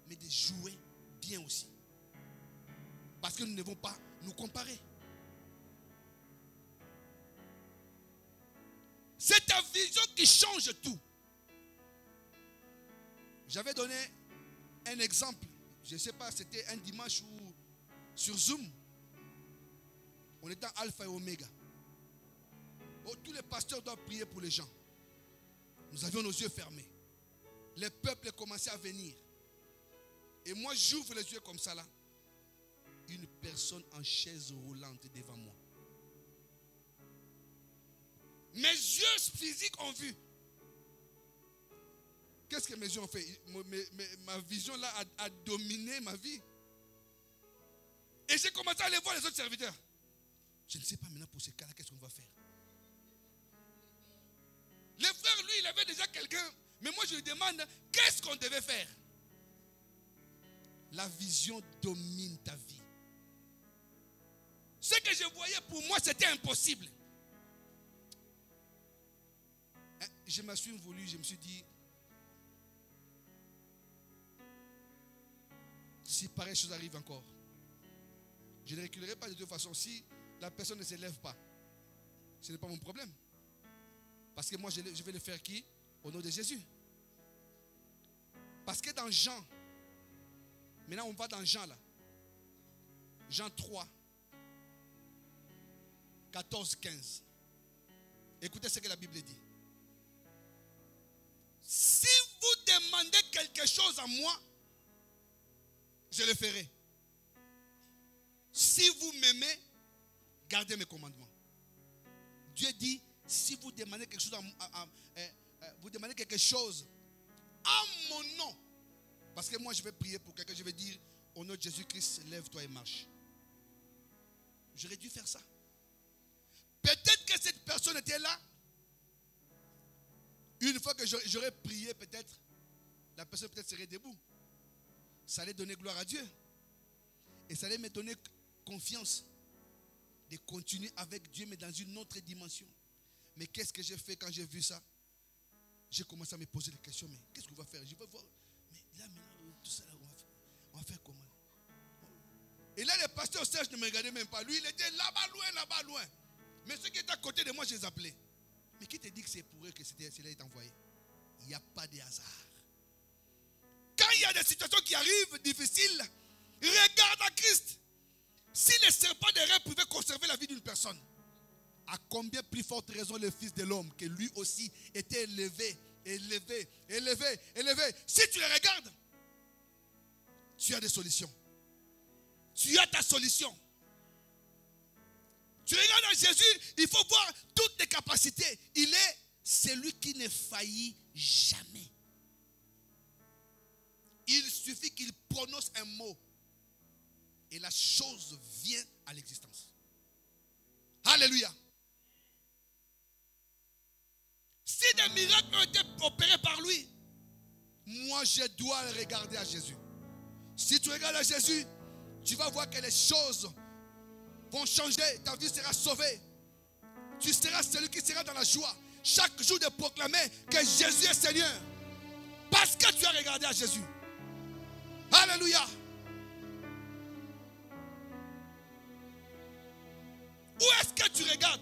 mais de jouer bien aussi. Parce que nous ne devons pas nous comparer. C'est ta vision qui change tout. J'avais donné un exemple, je ne sais pas, c'était un dimanche ou sur Zoom. On était en Alpha et Oméga. Oh, tous les pasteurs doivent prier pour les gens. Nous avions nos yeux fermés. Les peuples commençaient à venir. Et moi, j'ouvre les yeux comme ça là. Une personne en chaise roulante devant moi. Mes yeux physiques ont vu. Qu'est-ce que mes yeux ont fait? Ma vision là a dominé ma vie. Et j'ai commencé à aller voir les autres serviteurs. Je ne sais pas maintenant pour ce cas-là, qu'est-ce qu'on va faire? Le frère, lui, il avait déjà quelqu'un. Mais moi, je lui demande, qu'est-ce qu'on devait faire? La vision domine ta vie. Ce que je voyais pour moi, c'était impossible. Je me suis voulu, je me suis dit, si pareille chose arrive encore, je ne reculerai pas de toute façon. Si la personne ne se lève pas, ce n'est pas mon problème. Parce que moi, je vais le faire qui? Au nom de Jésus. Parce que dans Jean, maintenant on va dans Jean là. Jean 3, 14, 15. Écoutez ce que la Bible dit. Si vous demandez quelque chose à moi, je le ferai. Si vous m'aimez, gardez mes commandements. Dieu dit, si vous demandez quelque chose vous demandez quelque chose à mon nom, parce que moi je vais prier pour quelqu'un, je vais dire au nom de Jésus-Christ, lève-toi et marche. J'aurais dû faire ça. Peut-être que cette personne était là. Une fois que j'aurais prié, peut-être la personne peut-être serait debout. Ça allait donner gloire à Dieu. Et ça allait me donner confiance de continuer avec Dieu, mais dans une autre dimension. Mais qu'est-ce que j'ai fait quand j'ai vu ça? J'ai commencé à me poser des questions. Mais qu'est-ce qu'on va faire? Je vais voir. Mais là, maintenant, tout ça, là, on va faire comment? Et là, le pasteur Serge ne me regardait même pas. Lui, il était là-bas, loin. Mais ceux qui étaient à côté de moi, je les appelais. Mais qui te dit que c'est pour eux que cela est envoyé? Il n'y a pas de hasard. Quand il y a des situations qui arrivent difficiles, regarde à Christ. Si les serpents des reins pouvaient conserver la vie d'une personne, à combien plus forte raison le Fils de l'homme, que lui aussi était élevé. Si tu le regardes, tu as des solutions. Tu as ta solution. Tu regardes à Jésus, il faut voir toutes les capacités. Il est celui qui ne faillit jamais. Il suffit qu'il prononce un mot et la chose vient à l'existence. Alléluia. Si des miracles ont été opérés par lui, moi je dois le regarder à Jésus. Si tu regardes à Jésus, tu vas voir que les choses vont changer. Ta vie sera sauvée. Tu seras celui qui sera dans la joie. chaque jour de proclamer que Jésus est Seigneur. Parce que tu as regardé à Jésus. Alléluia. Où est-ce que tu regardes?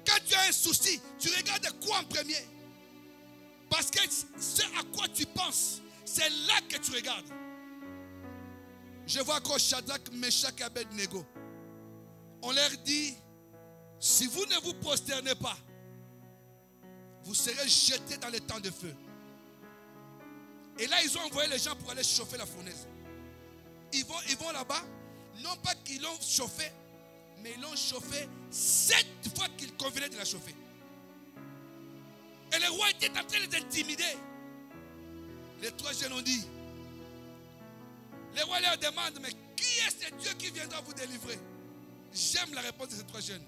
Quand tu as un souci, tu regardes quoi en premier? Parce que ce à quoi tu penses, c'est là que tu regardes. Je vois encore Shadrach, Meshach et Abednego. On leur dit, si vous ne vous prosternez pas, vous serez jetés dans le temps de feu. Et là, ils ont envoyé les gens pour aller chauffer la fournaise. Ils vont là-bas, non pas qu'ils l'ont chauffé, mais ils l'ont chauffé 7 fois qu'il convenait de la chauffer. Et le roi était en train de les intimider. Les 3 jeunes ont dit, le roi leur demande, mais qui est ce Dieu qui viendra vous délivrer? J'aime la réponse de ces 3 jeunes.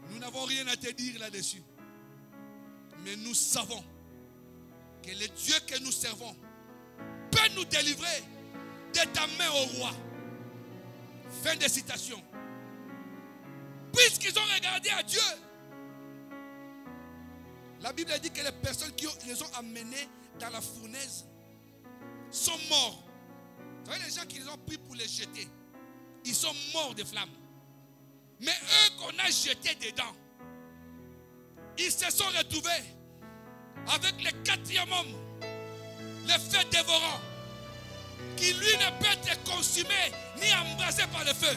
Nous n'avons rien à te dire là-dessus. Mais nous savons que le Dieu que nous servons peut nous délivrer de ta main au roi. Fin de citation. Puisqu'ils ont regardé à Dieu, la Bible dit que les personnes qui les ont amenés dans la fournaise sont morts. Vous voyez les gens qui les ont pris pour les jeter, ils sont morts de flammes. Mais eux qu'on a jetés dedans, ils se sont retrouvés avec le 4e homme, le feu dévorant, qui lui ne peut être consumé ni embrasé par le feu.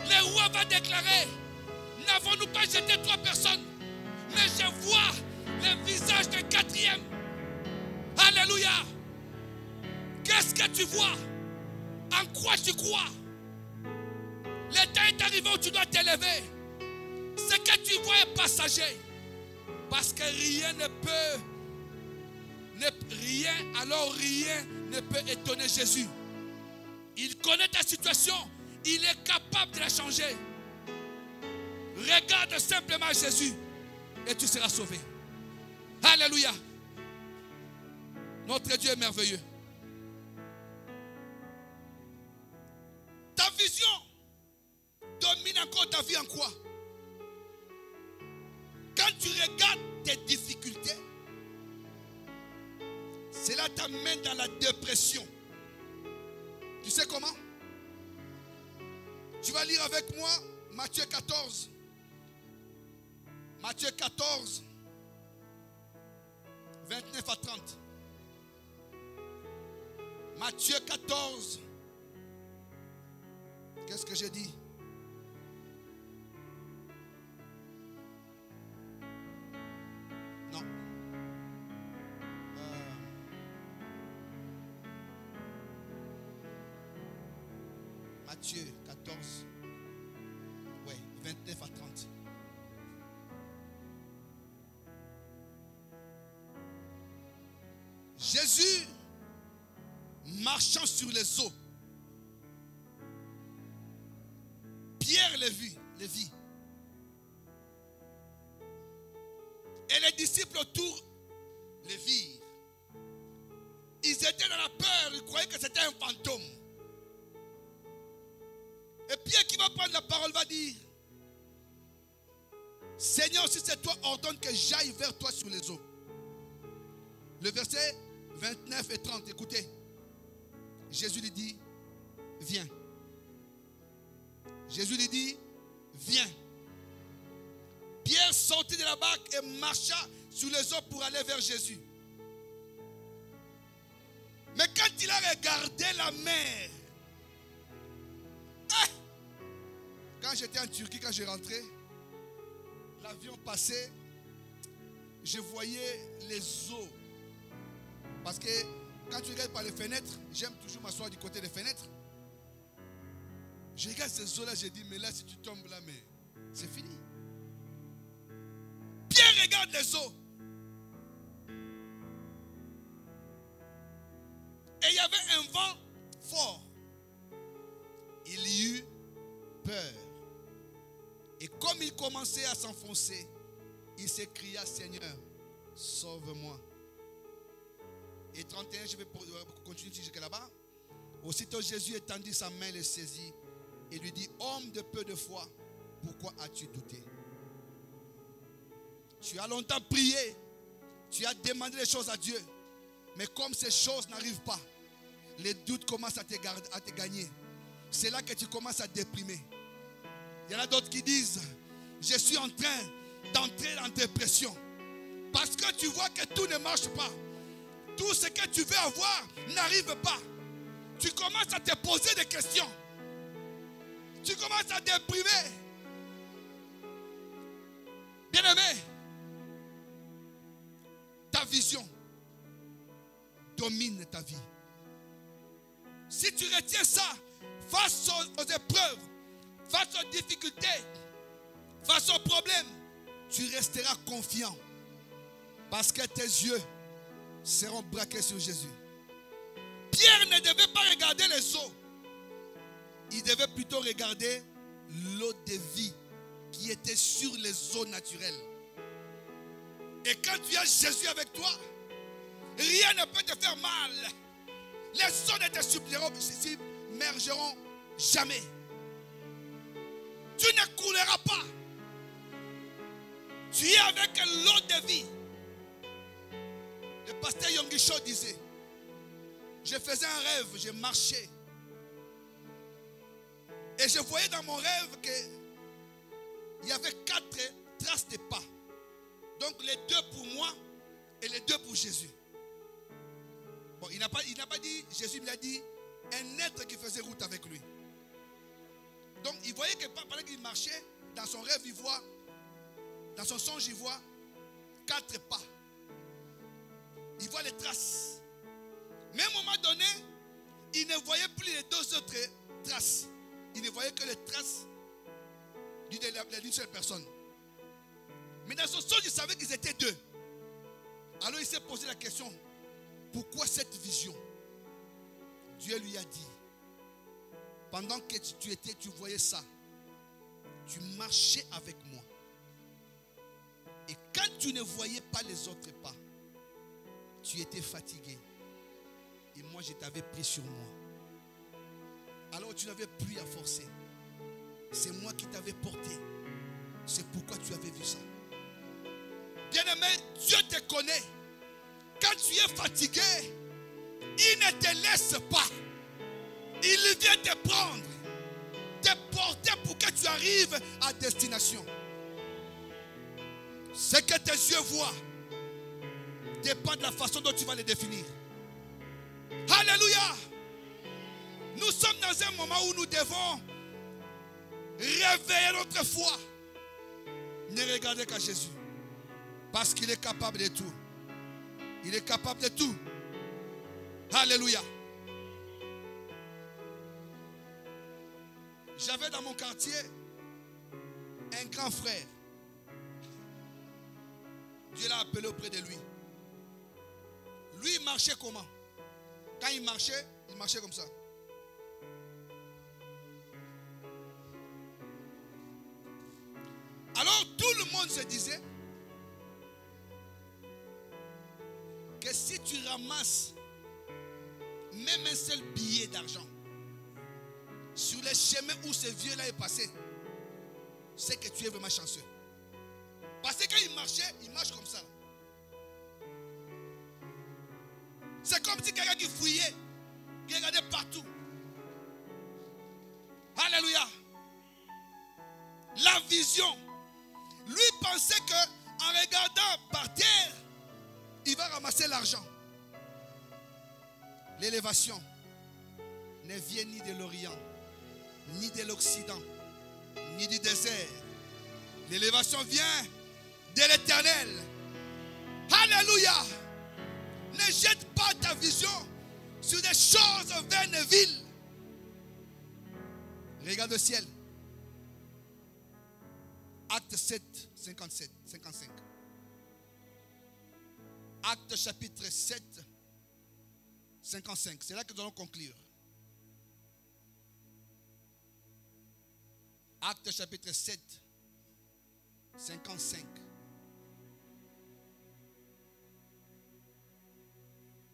Le roi va déclarer, n'avons-nous pas jeté 3 personnes, mais je vois le visage du 4e. Alléluia. Qu'est-ce que tu vois? En quoi tu crois? Le temps est arrivé où tu dois t'élever. Ce que tu vois est passager. Parce que rien ne peut, rien ne peut étonner Jésus. Il connaît ta situation. Il est capable de la changer. Regarde simplement Jésus et tu seras sauvé. Alléluia. Notre Dieu est merveilleux. Ta vision domine encore ta vie en quoi? Quand tu regardes tes difficultés, cela t'amène dans la dépression. Tu sais comment? Tu vas lire avec moi Matthieu 14. Matthieu 14, 29 à 30. Matthieu 14. Qu'est-ce que j'ai dit? Non. Matthieu 14. Oui, 29 à 30. Jésus, marchant sur les eaux, Pierre le vit. Et les disciples autour le virent. Ils étaient dans la peur, ils croyaient que c'était un fantôme. Et Pierre qui va prendre la parole va dire, Seigneur, si c'est toi, ordonne que j'aille vers toi sur les eaux. Le verset 29 et 30, écoutez. Jésus lui dit, viens. Jésus lui dit, viens. Pierre sortit de la barque et marcha sur les eaux pour aller vers Jésus. Mais quand il a regardé la mer, quand j'étais en Turquie, quand j'ai rentré, l'avion passait, je voyais les eaux. Parce que quand tu regardes par les fenêtres, j'aime toujours m'asseoir du côté des fenêtres. Je regarde ces eaux-là, j'ai dit, mais là, si tu tombes là, mais c'est fini. Pierre regarde les eaux. Et il y avait un vent fort. Il y eut peur. Et comme il commençait à s'enfoncer, il s'écria, Seigneur, sauve-moi. Et 31, je vais continuer jusqu'à là-bas. Aussitôt Jésus étendit sa main, le saisit et lui dit, homme de peu de foi, pourquoi as-tu douté? Tu as longtemps prié. Tu as demandé les choses à Dieu. Mais comme ces choses n'arrivent pas, les doutes commencent à te gagner. C'est là que tu commences à déprimer. Il y en a d'autres qui disent, je suis en train d'entrer en dépression. Parce que tu vois que tout ne marche pas. Tout ce que tu veux avoir n'arrive pas. Tu commences à te poser des questions. Tu commences à déprimer. Bien-aimé, ta vision domine ta vie. Si tu retiens ça, face aux épreuves, face aux difficultés, face aux problèmes, tu resteras confiant. Parce que tes yeux seront braqués sur Jésus. Pierre ne devait pas regarder les eaux. Il devait plutôt regarder l'eau de vie qui était sur les eaux naturelles. Et quand tu as Jésus avec toi, rien ne peut te faire mal. Les eaux ne te submergeront jamais. Tu ne couleras pas. Tu es avec l'eau de vie. Le pasteur Yongisho disait, je faisais un rêve, je marchais. Et je voyais dans mon rêve qu'il y avait 4 traces de pas. Donc les 2 pour moi et les 2 pour Jésus. Bon, il n'a pas dit, Jésus lui a dit, un être qui faisait route avec lui. Donc il voyait que pendant qu'il marchait, dans son rêve, il voit, dans son songe, il voit 4 pas. Il voit les traces. Mais à un moment donné, il ne voyait plus les 2 autres traces. Il ne voyait que les traces d'une seule personne. Mais dans son songe, il savait qu'ils étaient 2. Alors il s'est posé la question, pourquoi cette vision? Dieu lui a dit, pendant que tu voyais ça, tu marchais avec moi. Et quand tu ne voyais pas les autres pas, tu étais fatigué. Et moi, je t'avais pris sur moi. Alors tu n'avais plus à forcer. C'est moi qui t'avais porté. C'est pourquoi tu avais vu ça. Bien-aimé, Dieu te connaît. Quand tu es fatigué, il ne te laisse pas. Il vient te prendre, te porter pour que tu arrives à destination. Ce que tes yeux voient dépend de la façon dont tu vas les définir. Alléluia. Nous sommes dans un moment où nous devons réveiller notre foi. Ne regardez qu'à Jésus. Parce qu'il est capable de tout. Il est capable de tout. Alléluia. J'avais dans mon quartier un grand frère. Dieu l'a appelé auprès de lui. Lui, il marchait comment? Quand il marchait comme ça. Alors tout le monde se disait que si tu ramasses même un seul billet d'argent sur les chemins où ce vieux-là est passé, c'est que tu es vraiment chanceux. Parce que quand il marchait, il marche comme ça. C'est comme si quelqu'un qui fouillait, qui regardait partout. Alléluia. La vision. Lui pensait qu'en regardant par terre, il va ramasser l'argent. L'élévation ne vient ni de l'Orient, ni de l'Occident, ni du désert. L'élévation vient de l'Éternel. Alléluia. Ne jette pas ta vision sur des choses vaines et viles. Regarde le ciel. Acte 7, 55. Acte chapitre 7, 55. C'est là que nous allons conclure. Acte chapitre 7, 55.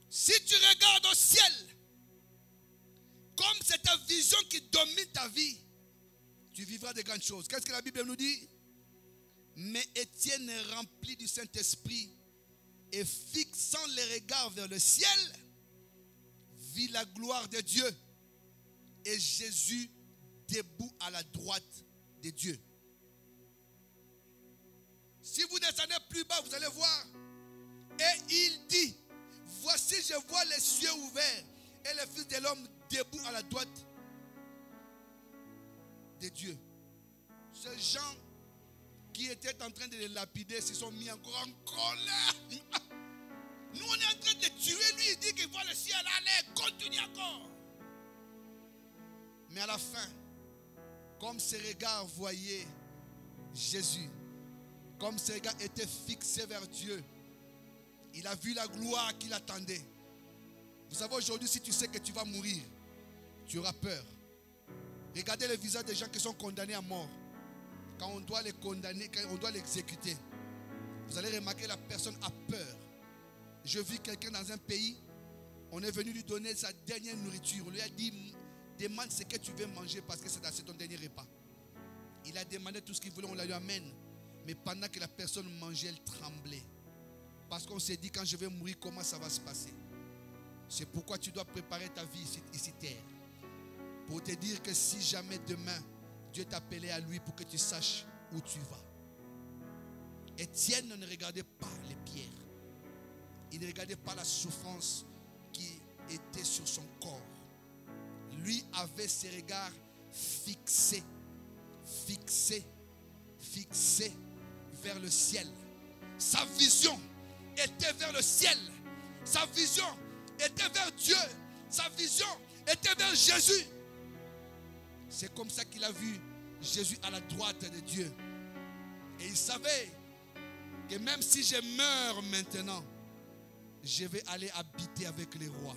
Si tu regardes au ciel, comme c'est ta vision qui domine ta vie, tu vivras de grandes choses. Qu'est-ce que la Bible nous dit? Mais Étienne, rempli du Saint-Esprit et fixant les regards vers le ciel, vit la gloire de Dieu et Jésus debout à la droite de Dieu. Si vous descendez plus bas, vous allez voir. Et il dit, voici je vois les cieux ouverts et le Fils de l'homme debout à la droite de Dieu. Ces gens qui étaient en train de les lapider se sont mis encore en colère. Nous on est en train de les tuer. Lui il dit qu'il voit le ciel. Allez, continue encore. Mais à la fin, comme ses regards voyaient Jésus, comme ses regards étaient fixés vers Dieu, il a vu la gloire qu'il attendait. Vous savez, aujourd'hui, si tu sais que tu vas mourir, tu auras peur. Regardez les visages des gens qui sont condamnés à mort. Quand on doit les condamner, quand on doit l'exécuter, vous allez remarquer la personne a peur. Je vis quelqu'un dans un pays, on est venu lui donner sa dernière nourriture. On lui a dit, demande ce que tu veux manger parce que c'est ton dernier repas. Il a demandé tout ce qu'il voulait, on la lui amène. Mais pendant que la personne mangeait, elle tremblait. Parce qu'on s'est dit, quand je vais mourir, comment ça va se passer? C'est pourquoi tu dois préparer ta vie ici terre. Pour te dire que si jamais demain, Dieu t'appelait à lui pour que tu saches où tu vas. Étienne ne regardait pas les pierres. Il ne regardait pas la souffrance qui était sur son corps. Lui avait ses regards fixés vers le ciel. Sa vision était vers le ciel. Sa vision était vers Dieu. Sa vision était vers Jésus. C'est comme ça qu'il a vu Jésus à la droite de Dieu. Et il savait que même si je meurs maintenant, je vais aller habiter avec les rois.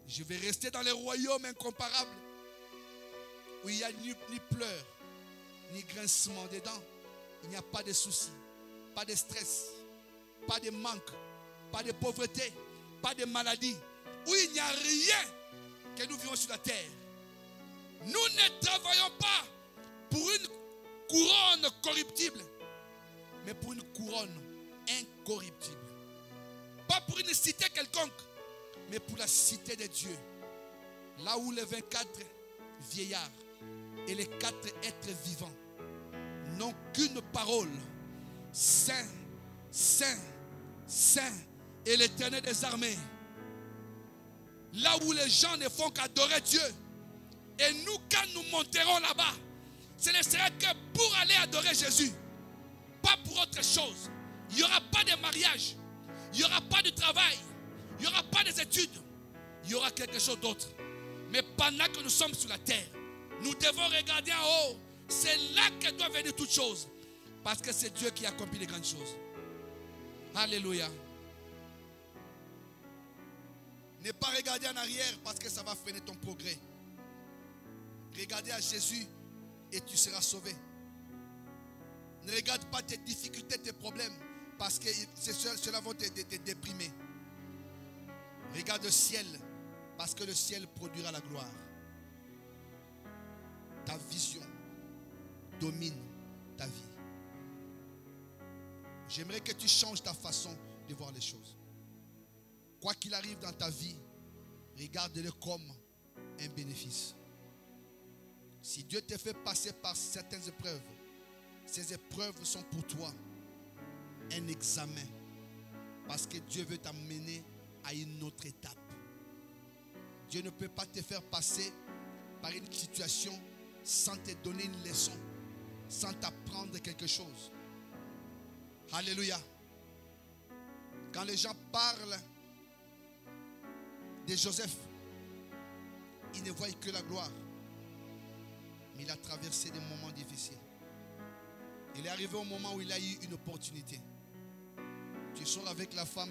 Je vais rester dans les royaumes incomparables où il n'y a ni pleurs, ni grincement des dents. Il n'y a pas de soucis, pas de stress, pas de manque, pas de pauvreté, pas de maladie. Où il n'y a rien que nous vivons sur la terre. Nous ne travaillons pas pour une couronne corruptible, mais pour une couronne incorruptible. Pas pour une cité quelconque, mais pour la cité de Dieu. Là où les 24 vieillards et les 4 êtres vivants n'ont qu'une parole. Saint, Saint, Saint et l'Éternel des armées. Là où les gens ne font qu'adorer Dieu. Et nous, quand nous monterons là-bas, ce ne sera que pour aller adorer Jésus. Pas pour autre chose. Il n'y aura pas de mariage. Il n'y aura pas de travail. Il n'y aura pas d'études. Il y aura quelque chose d'autre. Mais pendant que nous sommes sur la terre, nous devons regarder en haut. C'est là que doit venir toute chose. Parce que c'est Dieu qui accomplit les grandes choses. Alléluia. Ne pas regarder en arrière parce que ça va freiner ton progrès. Regardez à Jésus et tu seras sauvé. Ne regarde pas tes difficultés, tes problèmes, parce que cela va te déprimer. Regarde le ciel, parce que le ciel produira la gloire. Ta vision domine ta vie. J'aimerais que tu changes ta façon de voir les choses. Quoi qu'il arrive dans ta vie, regarde-le comme un bénéfice. Si Dieu te fait passer par certaines épreuves, ces épreuves sont pour toi un examen. Parce que Dieu veut t'amener à une autre étape. Dieu ne peut pas te faire passer par une situation sans te donner une leçon, sans t'apprendre quelque chose. Alléluia. Quand les gens parlent de Joseph, ils ne voient que la gloire. Mais il a traversé des moments difficiles. Il est arrivé au moment où il a eu une opportunité. Tu sors avec la femme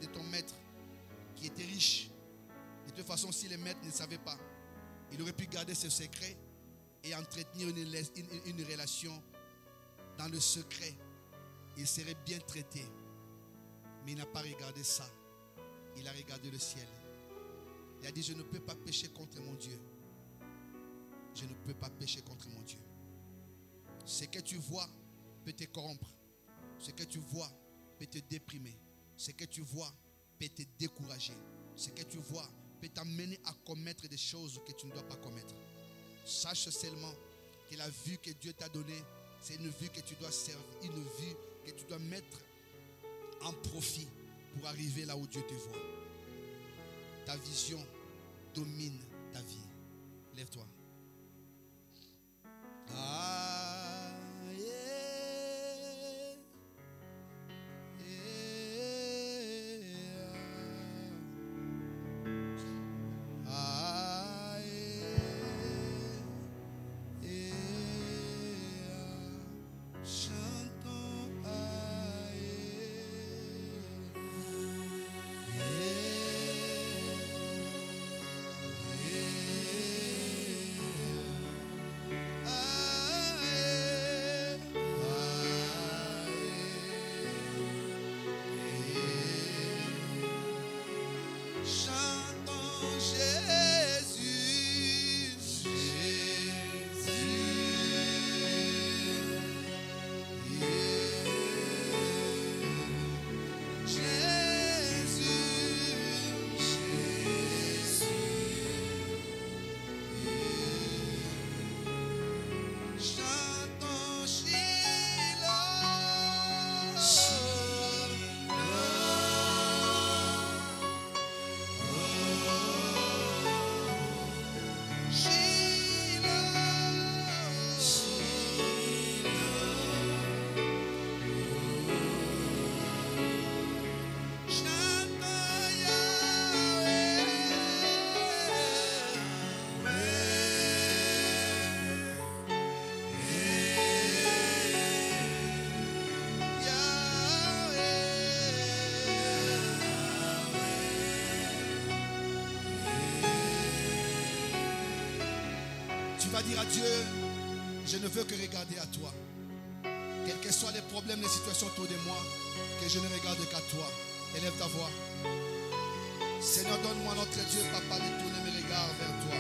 de ton maître qui était riche. De toute façon, si le maître ne savait pas, il aurait pu garder ce secret et entretenir une relation dans le secret. Il serait bien traité. Mais il n'a pas regardé ça. Il a regardé le ciel. Il a dit, je ne peux pas pécher contre mon Dieu. Je ne peux pas pécher contre mon Dieu. Ce que tu vois, peut te corrompre. Ce que tu vois peut te déprimer. Ce que tu vois peut te décourager. Ce que tu vois peut t'amener à commettre des choses que tu ne dois pas commettre. Sache seulement que la vue que Dieu t'a donnée, c'est une vue que tu dois servir, une vue que tu dois mettre en profit pour arriver là où Dieu te voit. Ta vision domine ta vie. Lève-toi. Ah, yeah. Yeah. Ah, yeah. Yeah. Chantons, ah, chantons Jésus, chantons Tu vas dire à Dieu, je ne veux que regarder à toi. Quels que soient les problèmes, les situations autour de moi, que je ne regarde qu'à toi. Élève ta voix. Seigneur, donne-moi, notre Dieu, Papa, de tourner mes regards vers toi.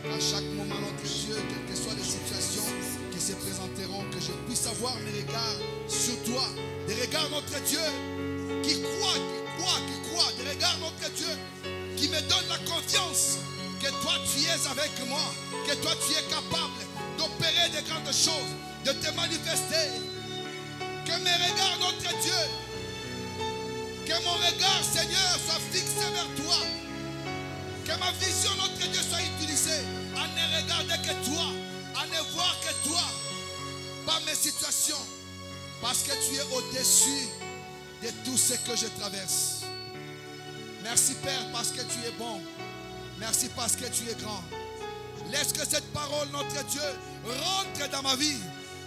À chaque moment, notre Dieu, quelles que soient les situations qui se présenteront, que je puisse avoir mes regards sur toi. Des regards, notre Dieu, qui croient, des regards, notre Dieu, qui me donnent la confiance que toi tu es avec moi, que toi tu es capable d'opérer de grandes choses, de te manifester. Que mes regards, notre Dieu, que mon regard, Seigneur, soit fixé vers toi. Que ma vision, notre Dieu, soit utilisée à ne regarder que toi, à ne voir que toi, pas mes situations, parce que tu es au-dessus de tout ce que je traverse. Merci Père parce que tu es bon. Merci parce que tu es grand. Laisse que cette parole, notre Dieu, rentre dans ma vie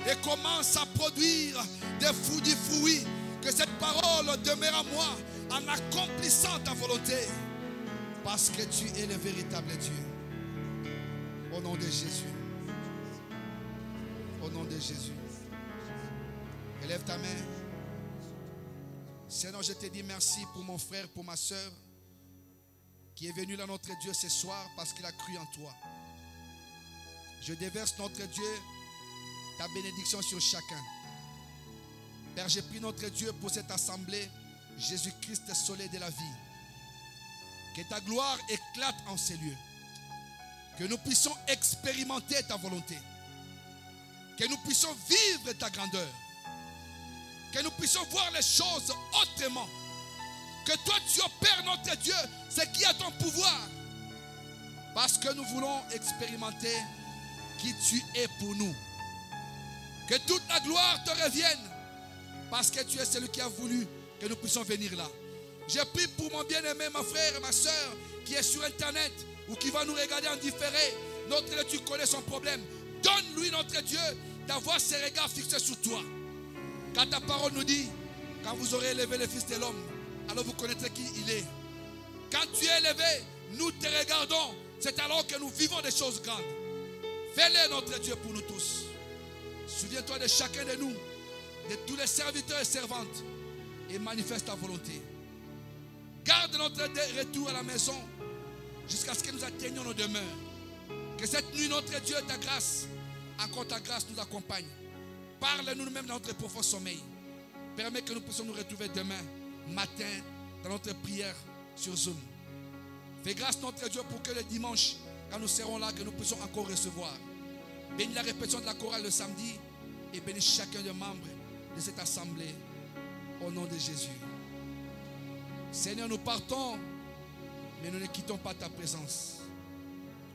et commence à produire du fruit. Que cette parole demeure à moi en accomplissant ta volonté. Parce que tu es le véritable Dieu. Au nom de Jésus. Au nom de Jésus. Élève ta main. Seigneur, je te dis merci pour mon frère, pour ma soeur, qui est venu là, notre Dieu, ce soir parce qu'il a cru en toi. Je déverse, notre Dieu, ta bénédiction sur chacun. Père, j'ai pris, notre Dieu, pour cette assemblée, Jésus-Christ, soleil de la vie. Que ta gloire éclate en ces lieux. Que nous puissions expérimenter ta volonté. Que nous puissions vivre ta grandeur. Que nous puissions voir les choses autrement. Que toi tu opères, notre Dieu, ce qui est ton pouvoir. Parce que nous voulons expérimenter qui tu es pour nous. Que toute la gloire te revienne. Parce que tu es celui qui a voulu que nous puissions venir là. Je prie pour mon bien-aimé, ma frère et ma soeur qui est sur internet ou qui va nous regarder en différé. Notre Dieu, tu connais son problème. Donne-lui, notre Dieu, d'avoir ses regards fixés sur toi. Quand ta parole nous dit, quand vous aurez élevé le Fils de l'homme, alors vous connaîtrez qui il est. Quand tu es élevé, nous te regardons. C'est alors que nous vivons des choses grandes. Fais-le, notre Dieu, pour nous tous. Souviens-toi de chacun de nous, de tous les serviteurs et servantes, et manifeste ta volonté. Garde notre retour à la maison jusqu'à ce que nous atteignions nos demeures. Que cette nuit, notre Dieu, ta grâce, encore ta grâce nous accompagne. Parle-nous nous-mêmes dans notre profond sommeil. Permets que nous puissions nous retrouver demain matin dans notre prière sur Zoom. Fais grâce notre Dieu pour que le dimanche, quand nous serons là, que nous puissions encore recevoir. Bénis la répétition de la chorale le samedi et bénis chacun des membres de cette assemblée au nom de Jésus. Seigneur, nous partons, mais nous ne quittons pas ta présence.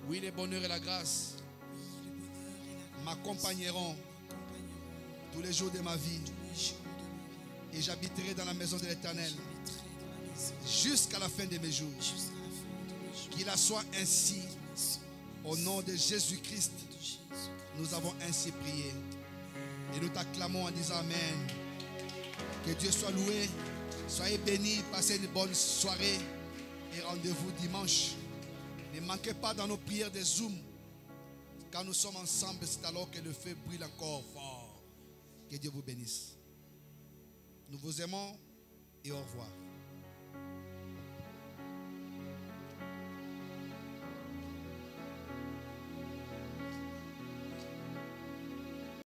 Oui, le bonheur et la grâce m'accompagneront tous les jours de ma vie et j'habiterai dans la maison de l'Éternel jusqu'à la fin de mes jours. Qu'il en soit ainsi au nom de Jésus-Christ. Nous avons ainsi prié et nous t'acclamons en disant Amen. Que Dieu soit loué, soyez bénis, passez une bonne soirée et rendez-vous dimanche. Ne manquez pas dans nos prières de Zoom. Quand nous sommes ensemble, c'est alors que le feu brûle encore fort. Que Dieu vous bénisse. Nous vous aimons et au revoir.